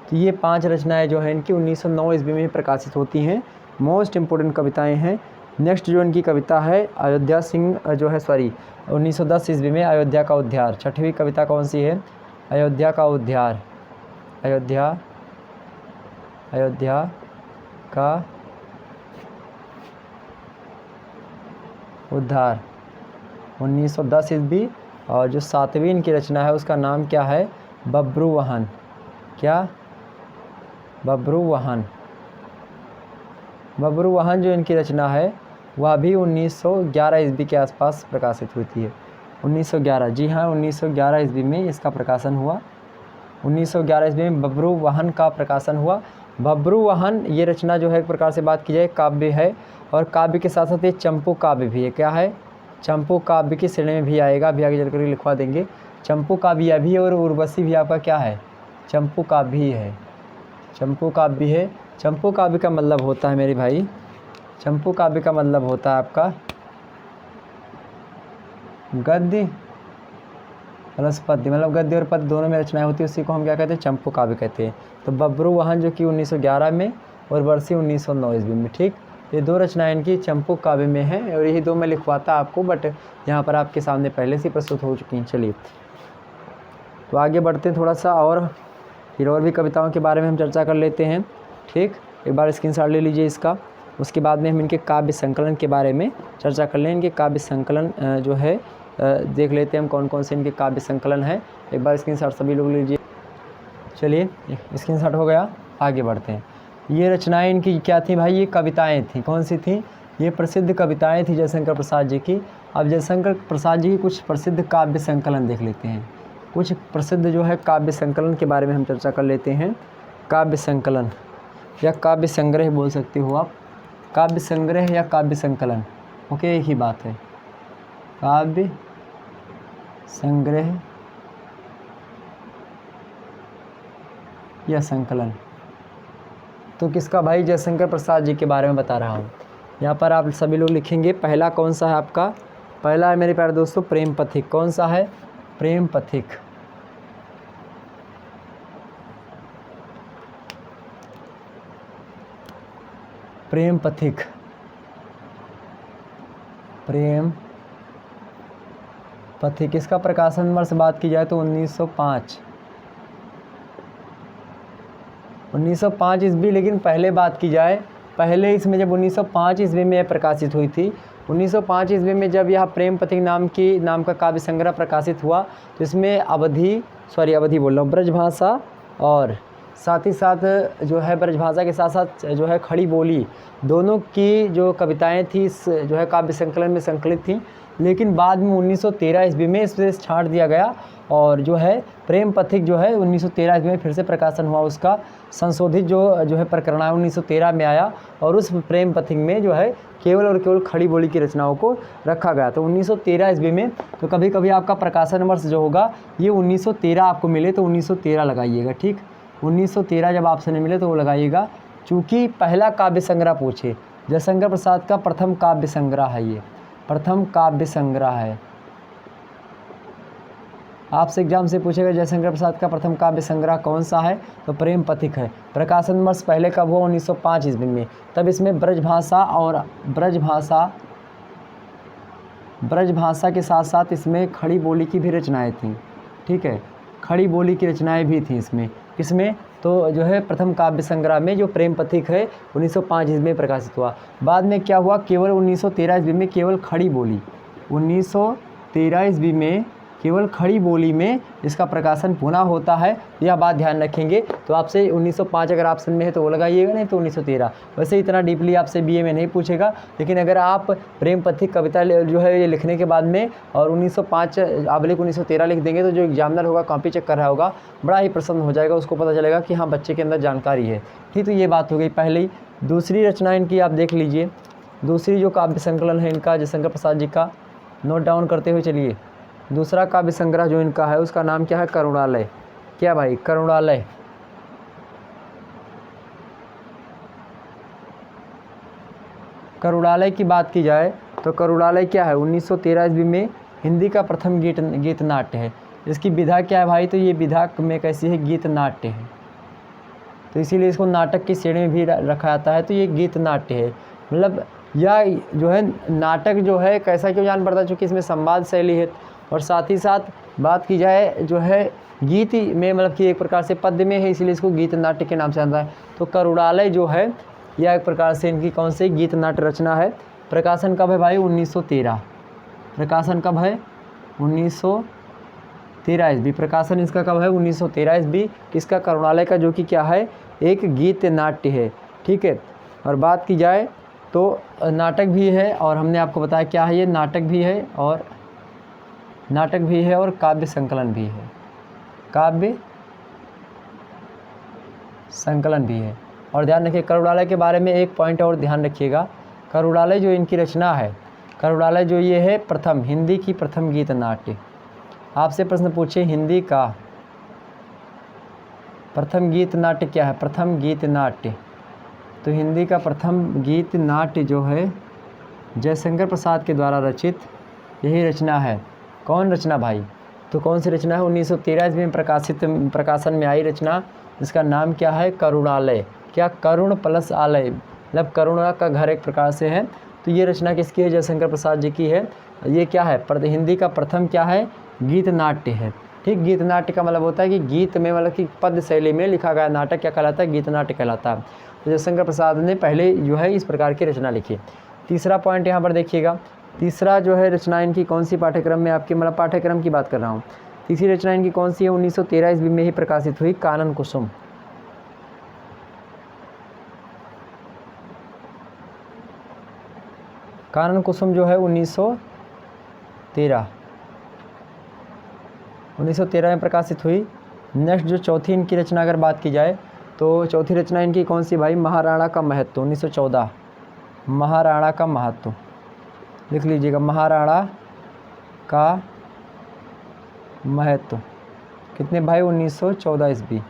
तो ये 5 रचनाएं जो है इनकी 1909 ईस्वी में ही प्रकाशित होती हैं। मोस्ट इम्पोर्टेंट कविताएं हैं। नेक्स्ट जो इनकी कविता है अयोध्या सिंह जो है 1910 ईस्वी में अयोध्या का उद्धार। छठवीं कविता कौन सी है? अयोध्या का उद्धार। अयोध्या का उद्धार 1910 ईस्वी। और जो 7वीं इनकी रचना है उसका नाम क्या है? बब्रुवाहन। क्या? बब्रुवाहन। बब्रुवाहन जो इनकी रचना है वह भी 1911 ईस्वी के आसपास प्रकाशित हुई है। 1911, जी हाँ, 1911 ईस्वी में इसका प्रकाशन हुआ। 1911 ईस्वी में बब्रुवाहन का प्रकाशन हुआ। बब्रुवाहन ये रचना जो है एक प्रकार से बात की जाए काव्य है, और काव्य के साथ साथ ये चंपू काव्य भी है। क्या है? चंपू काव्य की श्रेणी में भी आएगा, अभी आगे चलकर लिखवा देंगे। चंपू काव्य भी, और उर्वशी भी आपका क्या है? चंपू काव्य ही है। चंपू काव्य है। चंपू काव्य का मतलब होता है मेरे भाई, चंपू काव्य का मतलब होता है आपका गद्य प्लस पद्य, मतलब गद्य और पद्य दोनों में रचनाएं होती है, उसी को हम क्या कहते हैं? चंपू काव्य कहते हैं। तो बब्रुवाहन जो कि 1911 में और उर्वशी 1909 ईस्वी में, ठीक। ये 2 रचनाएं इनकी चंपू काव्य में हैं, और यही 2 मैं लिखवाता आपको, बट यहाँ पर आपके सामने पहले से प्रस्तुत हो चुकी हैं। चलिए तो आगे बढ़ते हैं थोड़ा सा, और फिर और भी कविताओं के बारे में हम चर्चा कर लेते हैं, ठीक। एक बार स्क्रीनशॉट ले लीजिए इसका। उसके बाद में हम इनके काव्य संकलन के बारे में चर्चा कर लें। इनके काव्य संकलन जो है देख लेते हैं हम कौन कौन से इनके काव्य संकलन है। एक बार स्क्रीनशॉट सभी लोग लीजिए। चलिए स्क्रीनशॉट हो गया, आगे बढ़ते हैं। ये रचनाएं इनकी क्या थी भाई? ये कविताएं थी। कौन सी थी? ये प्रसिद्ध कविताएं थी जयशंकर प्रसाद जी की। अब जयशंकर प्रसाद जी की कुछ प्रसिद्ध काव्य संकलन देख लेते हैं। कुछ प्रसिद्ध जो है काव्य संकलन के बारे में हम चर्चा कर लेते हैं। काव्य संकलन या काव्य संग्रह बोल सकते हो आप। काव्य संग्रह या काव्य संकलन, ओके, एक ही बात है। काव्य संग्रह या संकलन, तो किसका भाई? जयशंकर प्रसाद जी के बारे में बता रहा हूँ। यहाँ पर आप सभी लोग लिखेंगे पहला कौन सा है आपका, पहला है मेरे प्यारे दोस्तों प्रेम पथिक। कौन सा है, प्रेम पथिक। प्रेम पथिक, प्रेम पथिक। इसका प्रकाशन वर्ष बात की जाए तो 1905 ईस्वी। लेकिन पहले बात की जाए, पहले इसमें जब 1905 ईस्वी में प्रकाशित हुई थी, 1905 ईस्वी में जब यह प्रेम पथिक नाम का काव्य संग्रह प्रकाशित हुआ, तो इसमें अवधि बोल रहा हूँ, ब्रजभाषा और साथ ही साथ जो है ब्रजभाषा के साथ साथ जो है खड़ी बोली, दोनों की जो कविताएं थी इस जो है काव्य संकलन में संकलित थी। लेकिन बाद में 1913 ईस्वी में इसे छांट दिया गया और जो है प्रेम पथिक जो है 1913 ईस्वी में फिर से प्रकाशन हुआ। उसका संशोधित जो है प्रकरणाएँ 1913 में आया और उस प्रेम पथिक में जो है केवल और केवल खड़ी बोली की रचनाओं को रखा गया। तो 1913 ईस्वी में, तो कभी कभी आपका प्रकाशन वर्ष जो होगा ये 1913 आपको मिले तो 1913 लगाइएगा, ठीक। 1913 जब आपसे नहीं मिले तो वो लगाइएगा, चूँकि पहला काव्य संग्रह पूछे। जयशंकर प्रसाद का प्रथम काव्य संग्रह है, ये प्रथम काव्य संग्रह है। आपसे एग्जाम से पूछेगा जयशंकर प्रसाद का प्रथम काव्य संग्रह कौन सा है, तो प्रेम पथिक है। प्रकाशन वर्ष पहले कब हुआ, 1905 ईस्वी में। तब इसमें ब्रजभाषा के साथ साथ इसमें खड़ी बोली की भी रचनाएं थीं, ठीक है, खड़ी बोली की रचनाएं भी थीं इसमें तो जो है प्रथम काव्य संग्रह में जो प्रेम पथिक है 1905 ईस्वी में प्रकाशित हुआ। बाद में क्या हुआ, केवल 1913 ईस्वी में केवल खड़ी बोली, 1913 ईस्वी में केवल खड़ी बोली में इसका प्रकाशन पुनः होता है। यह बात ध्यान रखेंगे। तो आपसे 1905 अगर ऑप्शन में है तो वो लगाइएगा, नहीं तो 1913। वैसे इतना डीपली आपसे बीए में नहीं पूछेगा, लेकिन अगर आप प्रेम पथिक कविता जो है ये लिखने के बाद में और 1905 अबलिक 1913 लिख देंगे तो जो एग्जामिनर होगा, कॉपी चेक कर रहा होगा, बड़ा ही प्रसन्न हो जाएगा। उसको पता चलेगा कि हाँ बच्चे के अंदर जानकारी है, ठीक। तो ये बात हो गई पहले ही। दूसरी रचना इनकी आप देख लीजिए, दूसरी जो काव्य संकलन है इनका जयशंकर प्रसाद जी का, नोट डाउन करते हुए चलिए। दूसरा काव्य संग्रह जो इनका है उसका नाम क्या है, करुणालय। क्या भाई, करुणालय। करुणालय की बात की जाए तो करुणालय क्या है, 1913 ईस्वी में हिंदी का प्रथम गीत नाट्य है। इसकी विधा क्या है भाई, तो ये विधा में कैसी है, गीत नाट्य है, तो इसीलिए इसको नाटक की श्रेणी में भी रखा जाता है। तो ये गीत नाट्य है, मतलब यह जो है नाटक जो है कैसा क्यों जान पड़ता है, चूँकि इसमें संवाद शैली है और साथ ही साथ बात की जाए जो है गीत में, मतलब कि एक प्रकार से पद्य में है, इसलिए इसको गीत नाट्य के नाम से आता है। तो करुणालय जो है यह एक प्रकार से इनकी कौन सी गीत नाट्य रचना है। प्रकाशन कब है भाई, 1913। प्रकाशन कब है, 1913 ईस्वी। प्रकाशन इसका कब है, 1913 ईस्वी। किसका, करुणालय का, जो कि क्या है, एक गीत नाट्य है, ठीक है। और बात की जाए तो नाटक भी है, और हमने आपको बताया क्या है, ये नाटक भी है और काव्य संकलन भी है, काव्य संकलन भी है। और ध्यान रखिए करुणालय के बारे में एक पॉइंट और ध्यान रखिएगा, करुणालय जो इनकी रचना है, करुणालय जो ये है प्रथम हिंदी की प्रथम गीत नाट्य। आपसे प्रश्न पूछे हिंदी का प्रथम गीत नाट्य क्या है, प्रथम गीत नाट्य, तो हिंदी का प्रथम गीत नाट्य जो है जयशंकर प्रसाद के द्वारा रचित यही रचना है। कौन रचना भाई, तो कौन सी रचना है, 1913 ईस्वी में प्रकाशन में आई रचना, जिसका नाम क्या है, करुणालय। क्या, करुण प्लस आलय, मतलब करुणा का घर एक प्रकार से है। तो ये रचना किसकी है, जयशंकर प्रसाद जी की है। ये क्या है, हिंदी का प्रथम क्या है, गीत नाट्य है, ठीक। गीत नाट्य का मतलब होता है कि गीत में, मतलब कि पद्य शैली में लिखा गया नाटक क्या कहलाता है, गीत नाट्य कहलाता है। तो जयशंकर प्रसाद ने पहले जो है इस प्रकार की रचना लिखी। तीसरा पॉइंट यहाँ पर देखिएगा, तीसरा जो है रचना इनकी कौन सी पाठ्यक्रम में, आपके मतलब पाठ्यक्रम की बात कर रहा हूँ। तीसरी रचना इनकी कौन सी है, 1913 ईस्वी में ही प्रकाशित हुई, कानन कुसुम। कानन कुसुम जो है 1913 में प्रकाशित हुई। नेक्स्ट जो चौथी इनकी रचना अगर बात की जाए तो चौथी रचना इनकी कौन सी भाई, महाराणा का महत्व, 1914। महाराणा का महत्व लिख लीजिएगा, महाराणा का महत्व कितने भाई, 1914 ईस्वी,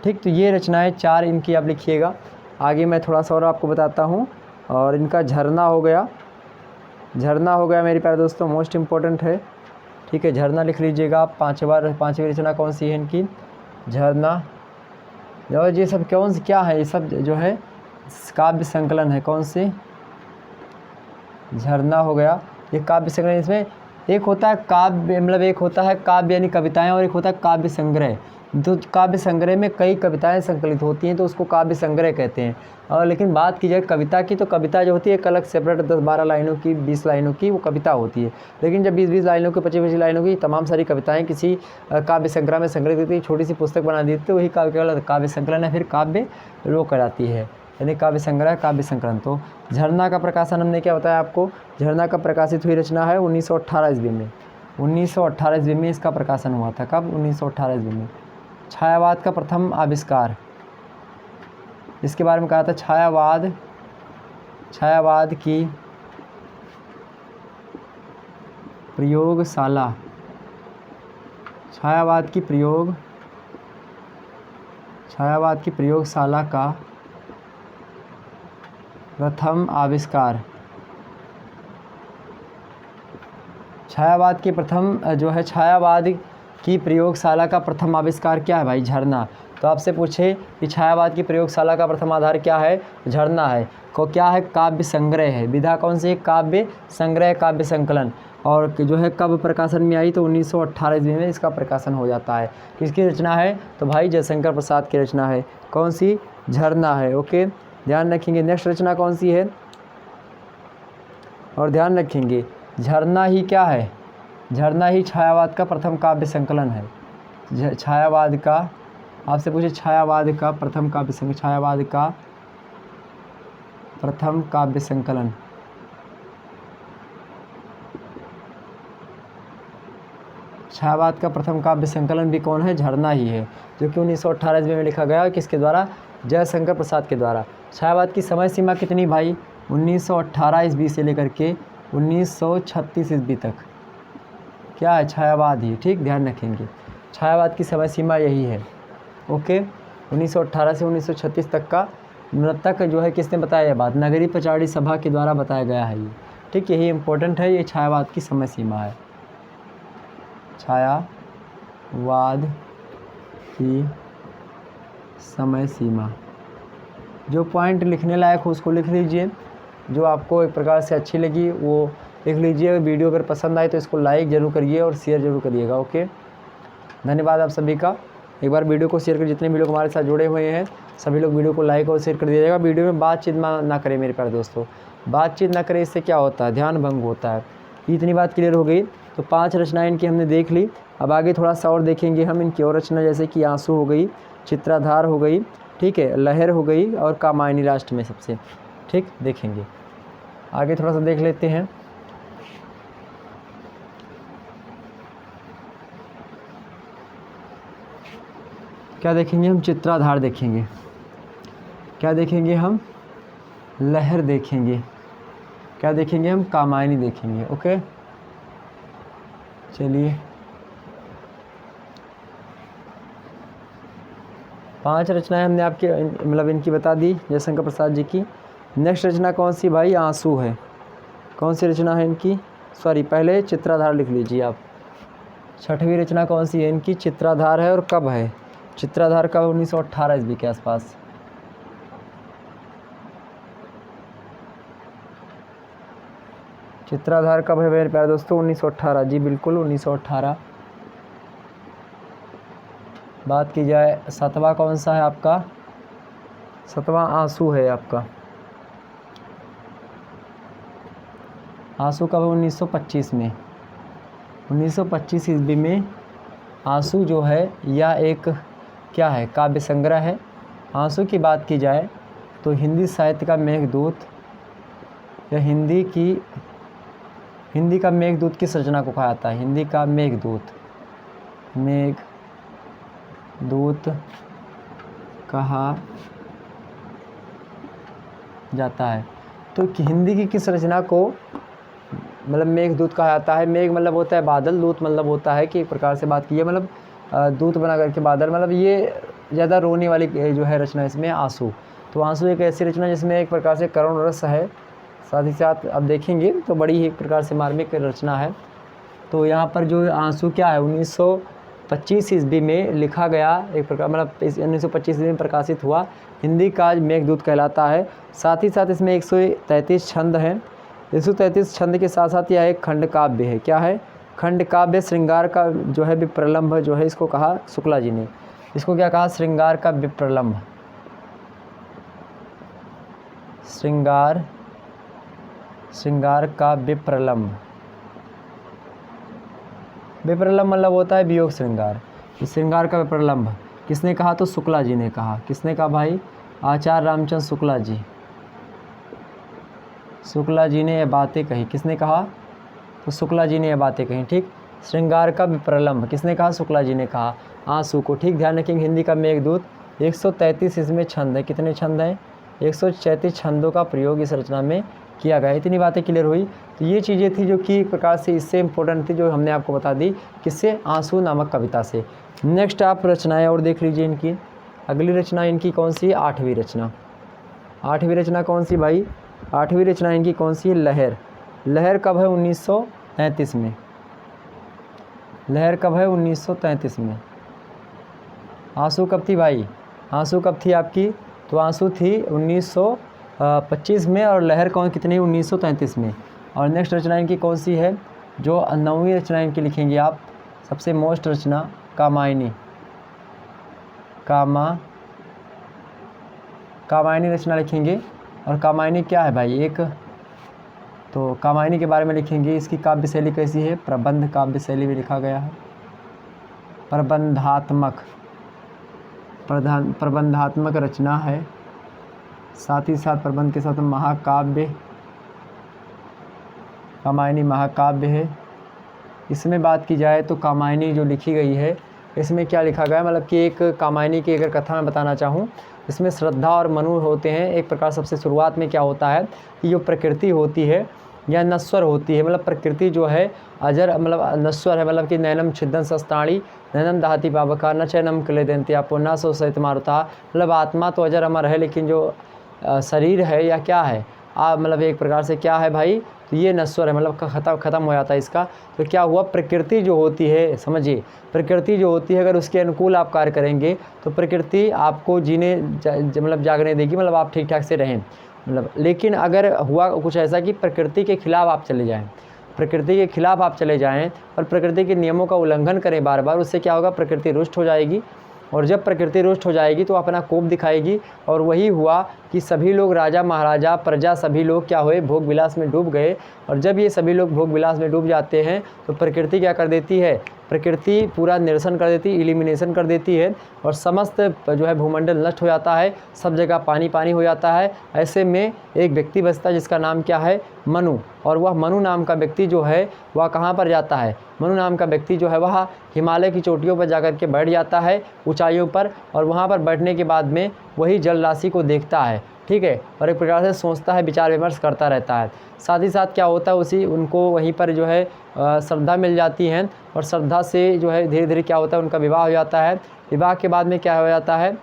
ठीक। तो ये रचनाएं चार इनकी आप लिखिएगा। आगे मैं थोड़ा सा और आपको बताता हूँ और इनका झरना हो गया, झरना हो गया मेरे प्यारे दोस्तों, मोस्ट इम्पोर्टेंट है। ठीक है, झरना लिख लीजिएगा आप। पांचवी रचना कौन सी है इनकी? झरना। और ये सब कौन सी क्या है? ये सब जो है काव्य संकलन है। कौन सी? झरना हो गया, ये काव्य संकलन। इसमें एक होता है काव्य, मतलब एक होता है काव्य यानी कविताएं, और एक होता है काव्य संग्रह। तो काव्य संग्रह में कई कविताएं संकलित होती हैं तो उसको काव्य संग्रह कहते हैं। और लेकिन बात की जाए कविता की, तो कविता जो होती है एक अलग सेपरेट 10-12 लाइनों की, 20 लाइनों की वो कविता होती है। लेकिन जब 20-20 लाइनों की, 25-25 लाइनों की तमाम सारी कविताएं किसी काव्य संग्रह में संग्रहित होती है, छोटी सी पुस्तक बना दी तो वही काव्य संकलन है, फिर काव्य वो कहलाती है, यानी काव्य संग्रह, काव्य संकलन। तो झरना का प्रकाशन हमने क्या बताया आपको? झरना का प्रकाशित हुई रचना है 1918 ईस्वी में। 1918 ईस्वी में इसका प्रकाशन हुआ था। कब? 1918 ईस्वी में। छायावाद का प्रथम आविष्कार, इसके बारे में कहा था। छायावाद की प्रयोगशाला, छायावाद की प्रयोगशाला का प्रथम आविष्कार। छायावाद की प्रथम जो है, छायावाद की प्रयोगशाला का प्रथम आविष्कार क्या है भाई? झरना। तो आपसे पूछे कि छायावाद की प्रयोगशाला का प्रथम आधार क्या है? झरना है। को क्या है? काव्य संग्रह है। विधा कौन सी है? काव्य संग्रह, काव्य संकलन। और जो है कब प्रकाशन में आई? तो 1918 ईस्वी में इसका प्रकाशन हो जाता है। किसकी रचना है? तो भाई जयशंकर प्रसाद की रचना है। कौन सी? झरना है। ओके, ध्यान रखेंगे। नेक्स्ट रचना कौन सी है? और ध्यान रखेंगे झरना ही क्या है? झरना ही छायावाद का प्रथम काव्य संकलन है। छायावाद का, आपसे पूछे छायावाद का प्रथम काव्य संकलन, छायावाद का प्रथम काव्य संकलन। छायावाद का प्रथम काव्य संकलन भी कौन है? झरना ही है, जो कि 1918 ईस्वी में लिखा गया। किसके द्वारा? जयशंकर प्रसाद के द्वारा। छायावाद की समय सीमा कितनी भाई? 1918 ईस्वी से लेकर के 1936 ईस्वी तक क्या है? छायावाद ही। ठीक, ध्यान रखेंगे छायावाद की समय सीमा यही है। ओके, 1918 से 1936 तक का तक जो है किसने बताया यह बात? नगरीय पचाड़ी सभा के द्वारा बताया गया है ये। ठीक, यही इम्पोर्टेंट है, ये छायावाद की समय सीमा है। छायावाद की समय सीमा, जो पॉइंट लिखने लायक हो उसको लिख लीजिए, जो आपको एक प्रकार से अच्छी लगी वो लिख लीजिए। वीडियो अगर पसंद आए तो इसको लाइक ज़रूर करिए और शेयर ज़रूर करिएगा। ओके, धन्यवाद आप सभी का। एक बार वीडियो को शेयर कर, जितने वीडियो हमारे साथ जुड़े हुए हैं सभी लोग वीडियो को लाइक और शेयर कर दीजिएगा। वीडियो में बातचीत ना करें मेरे प्यारे दोस्तों, बातचीत ना करें, इससे क्या होता है? ध्यान भंग होता है। इतनी बात क्लियर हो गई। तो 5 रचनाएँ इनकी हमने देख ली। अब आगे थोड़ा सा और देखेंगे हम इनकी और रचना, जैसे कि आंसू हो गई, चित्राधार हो गई, ठीक है, लहर हो गई, और कामायनी लास्ट में सबसे। ठीक, देखेंगे आगे थोड़ा सा देख लेते हैं। क्या देखेंगे हम? चित्राधार देखेंगे। क्या देखेंगे हम? लहर देखेंगे। क्या देखेंगे हम? कामायनी देखेंगे। ओके, चलिए 5 रचनाएं हमने आपके मतलब इनकी बता दी, जयशंकर प्रसाद जी की। नेक्स्ट रचना कौन सी भाई? आंसू है। कौन सी रचना है इनकी? सॉरी, पहले चित्राधार लिख लीजिए आप। 6वीं रचना कौन सी है इनकी? चित्राधार है। और कब है चित्राधार? कब? 1918 ईस्वी के आसपास। चित्राधार कब है मेरे प्यारे दोस्तों? 1918। जी बिल्कुल, 1918। बात की जाए 7वां कौन सा है आपका? 7वां आंसू है आपका। आंसू कब है? 1925 में। 1925 ईस्वी में आंसू जो है यह एक क्या है? काव्य संग्रह है। आंसू की बात की जाए तो हिंदी साहित्य का मेघदूत, या हिंदी का मेघदूत किस रचना को कहा जाता है? हिंदी का मेघदूत कहा जाता है। तो हिंदी की किस रचना को मतलब मेघदूत कहा जाता है? मेघ मतलब होता है बादल, दूत मतलब होता है कि एक प्रकार से बात की है मतलब दूत बना करके बादल, मतलब ये ज़्यादा रोने वाली जो है रचना इसमें आंसू। तो आंसू एक ऐसी रचना जिसमें एक प्रकार से करुण रस है, साथ ही साथ अब देखेंगे तो बड़ी ही एक प्रकार से मार्मिक रचना है। तो यहाँ पर जो आंसू क्या है 1925 ईस्वी में लिखा गया, एक प्रकार मतलब 1925 ईस्वी में प्रकाशित हुआ, हिंदी का मेघदूत कहलाता है। साथ ही साथ इसमें 133 छंद हैं। 133 छंद के साथ साथ यह एक खंड काव्य है। क्या है? खंड काव्य। श्रृंगार का जो है विप्रलंभ जो है इसको कहा शुक्ला जी ने, इसको क्या कहा? श्रृंगार का विप्रलंभ। श्रृंगार का विप्रलंभ। विप्रलंभ मतलब होता है वियोग श्रृंगार। इस श्रृंगार का विप्रलंभ किसने कहा? तो शुक्ला जी ने कहा। किसने कहा भाई? आचार्य रामचंद्र शुक्ला जी। शुक्ला जी ने यह बातें कही। किसने कहा? तो शुक्ला जी ने यह बातें कही। ठीक। श्रृंगार का विप्रलंभ किसने कहा? शुक्ला जी ने कहा। आंसू को ठीक ध्यान रखेंगे। हिंदी का मेघदूत। 133 इसमें छंद है। कितने छंद हैं? 133 छंदों का प्रयोग इस रचना में किया गया। इतनी बातें क्लियर हुई। तो ये चीज़ें थी जो कि एक प्रकार से इससे इम्पोर्टेंट थी, जो हमने आपको बता दी। किससे? आंसू नामक कविता से। नेक्स्ट आप रचनाएं और देख लीजिए इनकी। अगली रचना इनकी कौन सी है? 8वीं रचना। 8वीं रचना कौन सी भाई? 8वीं रचना इनकी कौन सी है? लहर। लहर कब है? 1933 में। लहर कब है? 1933 में। आंसू कब थी भाई? आंसू कब थी आपकी? तो आंसू थी 1925 में, और लहर कौन कितनी? 1933 में। और नेक्स्ट रचना इनकी कौन सी है? जो 9वीं रचना इनकी लिखेंगे आप, सबसे मोस्ट रचना कामायनी। कामायनी रचना लिखेंगे। और कामायनी क्या है भाई? एक तो कामायनी के बारे में लिखेंगे। इसकी काव्य शैली कैसी है? प्रबंध काव्य शैली में लिखा गया है। प्रबंधात्मक रचना है। साथ ही साथ प्रबंध के साथ महाकाव्य, कामायनी महाकाव्य है। इसमें बात की जाए तो कामायनी जो लिखी गई है, इसमें क्या लिखा गया है? मतलब कि एक कामायनी की अगर कथा मैं बताना चाहूँ, इसमें श्रद्धा और मनु होते हैं। एक प्रकार सबसे शुरुआत में क्या होता है कि जो प्रकृति होती है या नश्वर होती है, मतलब प्रकृति जो है अजर मतलब नश्वर है, मतलब कि नैनम छिदन शस्त्राणी नैनम दहति पावका न चैनम क्लेदन्ति आपो न सो सहित मारुता। मतलब आत्मा तो अजर अमर है, लेकिन जो शरीर है या क्या है मतलब एक प्रकार से क्या है भाई? तो ये नश्वर है, मतलब ख़त्म हो जाता है इसका। तो क्या हुआ? प्रकृति जो होती है, समझिए, प्रकृति जो होती है अगर उसके अनुकूल आप कार्य करेंगे तो प्रकृति आपको जीने मतलब जागने देगी, मतलब आप ठीक ठाक से रहें। मतलब लेकिन अगर हुआ कुछ ऐसा कि प्रकृति के खिलाफ आप चले जाएं, प्रकृति के खिलाफ आप चले जाएं और प्रकृति के नियमों का उल्लंघन करें बार बार, उससे क्या होगा? प्रकृति रुष्ट हो जाएगी। और जब प्रकृति रुष्ट हो जाएगी तो अपना कोप दिखाएगी। और वही हुआ कि सभी लोग, राजा महाराजा प्रजा सभी लोग क्या हुए? भोग विलास में डूब गए। और जब ये सभी लोग भोग विलास में डूब जाते हैं तो प्रकृति क्या कर देती है? प्रकृति पूरा निरसन कर देती, इलिमिनेशन कर देती है, और समस्त जो है भूमंडल नष्ट हो जाता है, सब जगह पानी पानी हो जाता है। ऐसे में एक व्यक्ति बचता है जिसका नाम क्या है? मनु। और वह मनु नाम का व्यक्ति जो है वह कहाँ पर जाता है? मनु नाम का व्यक्ति जो है वह हिमालय की चोटियों पर जाकर के बैठ जाता है, ऊंचाइयों पर, और वहाँ पर बैठने के बाद में वही जल राशि को देखता है। ठीक है। और एक प्रकार से सोचता है, विचार विमर्श करता रहता है। साथ ही साथ क्या होता है? उनको वहीं पर जो है श्रद्धा मिल जाती है, और श्रद्धा से जो है धीरे धीरे क्या होता है? उनका विवाह हो जाता है। विवाह के बाद में क्या हो जाता है?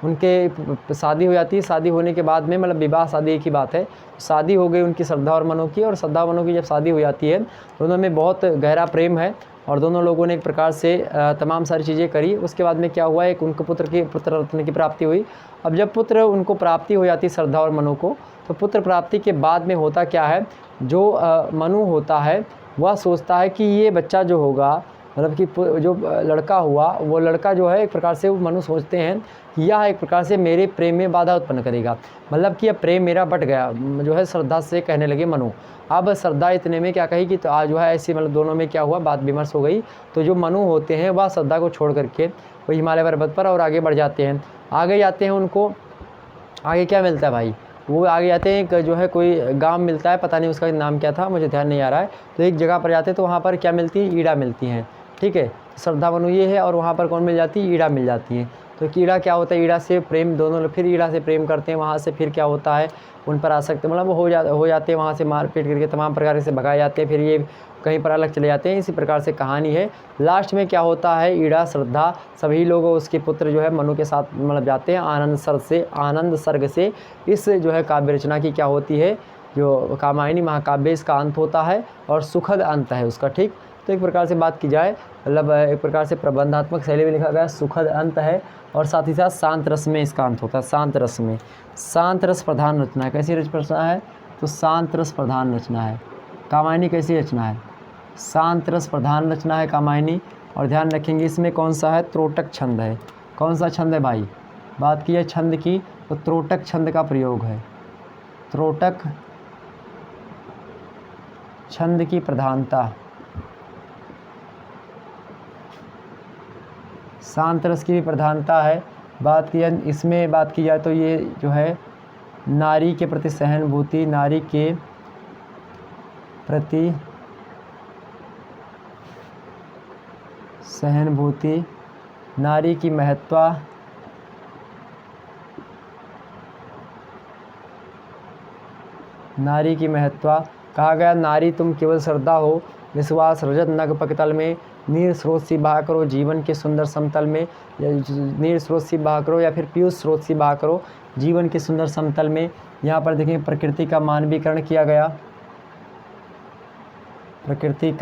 उनके शादी हो जाती है। शादी होने के बाद में, मतलब विवाह शादी एक ही बात है, शादी हो गई उनकी श्रद्धा और मनु की। और श्रद्धा मनु की जब शादी हो जाती है, दोनों में बहुत गहरा प्रेम है, और दोनों लोगों ने एक प्रकार से तमाम सारी चीज़ें करी। उसके बाद में क्या हुआ? एक उनको पुत्र रत्न की प्राप्ति हुई। अब जब पुत्र उनको प्राप्ति हो जाती श्रद्धा और मनु को, तो पुत्र प्राप्ति के बाद में होता क्या है? जो मनु होता है वह सोचता है कि ये बच्चा जो होगा, मतलब कि जो लड़का हुआ, वो लड़का जो है एक प्रकार से वो मनु सोचते हैं कि यह एक प्रकार से मेरे प्रेम में बाधा उत्पन्न करेगा, मतलब कि यह प्रेम मेरा बट गया, जो है श्रद्धा से कहने लगे मनु। अब श्रद्धा इतने में क्या कही कि तो आज जो है ऐसी, मतलब दोनों में क्या हुआ? बात विमर्श हो गई। तो जो मनु होते हैं वह श्रद्धा को छोड़ करके वो हिमालय पर्वत पर और आगे बढ़ जाते हैं। आगे जाते हैं, उनको आगे क्या मिलता है भाई? वो आगे जाते हैं, एक जो है कोई गांव मिलता है, पता नहीं उसका नाम क्या था, मुझे ध्यान नहीं आ रहा है। तो एक जगह पर जाते हैं तो वहाँ पर क्या मिलती है? ईड़ा मिलती हैं। ठीक है। श्रद्धा मनु ये है, और वहाँ पर कौन मिल जाती है? ईड़ा मिल जाती है। तो ईड़ा क्या होता है, ईड़ा से प्रेम, दोनों लोग फिर ईड़ा से प्रेम करते हैं, वहाँ से फिर क्या होता है उन पर आसक्ति, मतलब हो जाते हैं, वहाँ से मार पीट करके तमाम प्रकार से भगाए जाते हैं, फिर ये कहीं पर अलग चले जाते हैं। इसी प्रकार से कहानी है। लास्ट में क्या होता है, ईड़ा श्रद्धा सभी लोग उसके पुत्र जो है मनु के साथ मतलब जाते हैं आनंद सर्ग से इस जो है काव्य रचना की क्या होती है, जो कामायनी महाकाव्य, इसका अंत होता है और सुखद अंत है उसका। ठीक, तो एक प्रकार से बात की जाए, मतलब एक प्रकार से प्रबंधात्मक शैली में लिखा गया सुखद अंत है, और साथ ही साथ शांत रस में इसका अंत होता है। शांत रस में, शांत रस प्रधान रचना है। कैसी रचना है, तो शांत रस प्रधान रचना है। कामायनी कैसी रचना है, शांत रस प्रधान रचना है कामायनी। और ध्यान रखेंगे इसमें कौन सा है, त्रोटक छंद है। कौन सा छंद है भाई, बात की है छंद की, तो त्रोटक छंद का प्रयोग है। त्रोटक छंद की प्रधानता, शांत रस की भी प्रधानता है। बात की इसमें बात की जाए तो ये जो है नारी के प्रति सहानुभूति, नारी के प्रति सहानुभूति, नारी की महत्ता, नारी की महत्ता। कहा गया नारी तुम केवल श्रद्धा हो, विश्वास रजत नग पकतल में, नीर स्रोत सी बहा करो जीवन के सुंदर समतल में, या नीर स्रोत सी बहा करो या फिर पीयूष स्रोत सी बहा करो जीवन के सुंदर समतल में। यहाँ पर देखें प्रकृति का मानवीकरण किया गया, प्रकृति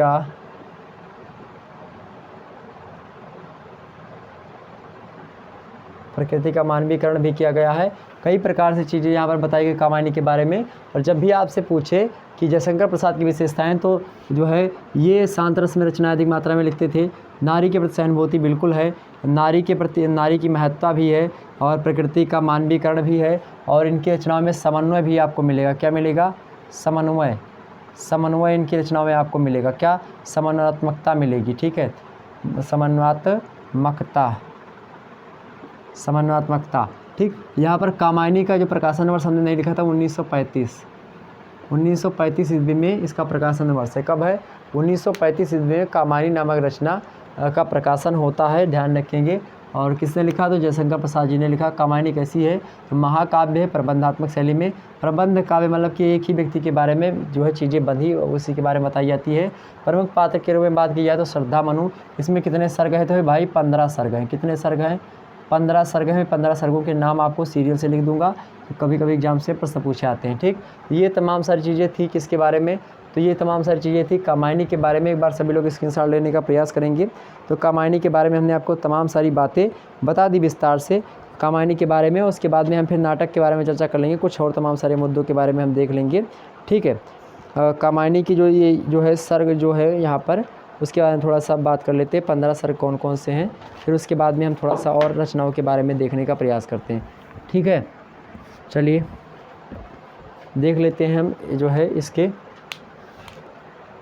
का मानवीकरण भी किया गया है। कई प्रकार से चीज़ें यहाँ पर बताई गई कामायनी के बारे में। और जब भी आपसे पूछे कि जयशंकर प्रसाद की विशेषताएं, तो जो है ये शांत रस में रचना अधिक मात्रा में लिखते थे। नारी के प्रति सहानुभूति बिल्कुल है, नारी के प्रति नारी की महत्ता भी है, और प्रकृति का मानवीकरण भी है, और इनकी रचनाओं में समन्वय भी आपको मिलेगा। क्या मिलेगा, समन्वय। समन्वय इनकी रचनाओं में आपको मिलेगा। क्या, समन्वयात्मकता मिलेगी। ठीक है, समन्वयात्मकता। ठीक, यहाँ पर कामायनी का जो प्रकाशन वर्ष हमने नहीं लिखा था 1935 ईस्वी में इसका प्रकाशन वर्ष है। कब है, 1935 ईस्वी में कामायनी नामक रचना का प्रकाशन होता है, ध्यान रखेंगे। और किसने लिखा, तो जयशंकर प्रसाद जी ने लिखा। कामायनी कैसी है, तो महाकाव्य है प्रबंधात्मक शैली में। प्रबंध काव्य मतलब कि एक ही व्यक्ति के बारे में जो है चीज़ें बंधी उसी के बारे में बताई जाती है। प्रमुख पात्र के रूप में बात की जाए तो श्रद्धा मनु। इसमें कितने सर्ग हैं, तो भाई 15 सर्ग हैं। कितने सर्ग हैं, 15 सर्ग हैं। 15 सर्गों के नाम आपको सीरियल से लिख दूंगा, तो कभी कभी एग्जाम से प्रश्न पूछे आते हैं। ठीक, ये तमाम सारी चीज़ें थी किसके बारे में, तो ये तमाम सारी चीज़ें थी कामायनी के बारे में। एक बार सभी लोग स्क्रीनशॉट लेने का प्रयास करेंगे। तो कामायनी के बारे में हमने आपको तमाम सारी बातें बता दी विस्तार से कामायनी के बारे में। उसके बाद में हम फिर नाटक के बारे में चर्चा कर लेंगे, कुछ और तमाम सारे मुद्दों के बारे में हम देख लेंगे। ठीक है, कामायनी की ये जो है सर्ग जो है यहाँ पर, उसके बाद में थोड़ा सा बात कर लेते हैं 15 सर्ग कौन कौन से हैं। फिर उसके बाद में हम थोड़ा सा और रचनाओं के बारे में देखने का प्रयास करते हैं। ठीक है, चलिए देख लेते हैं हम जो है इसके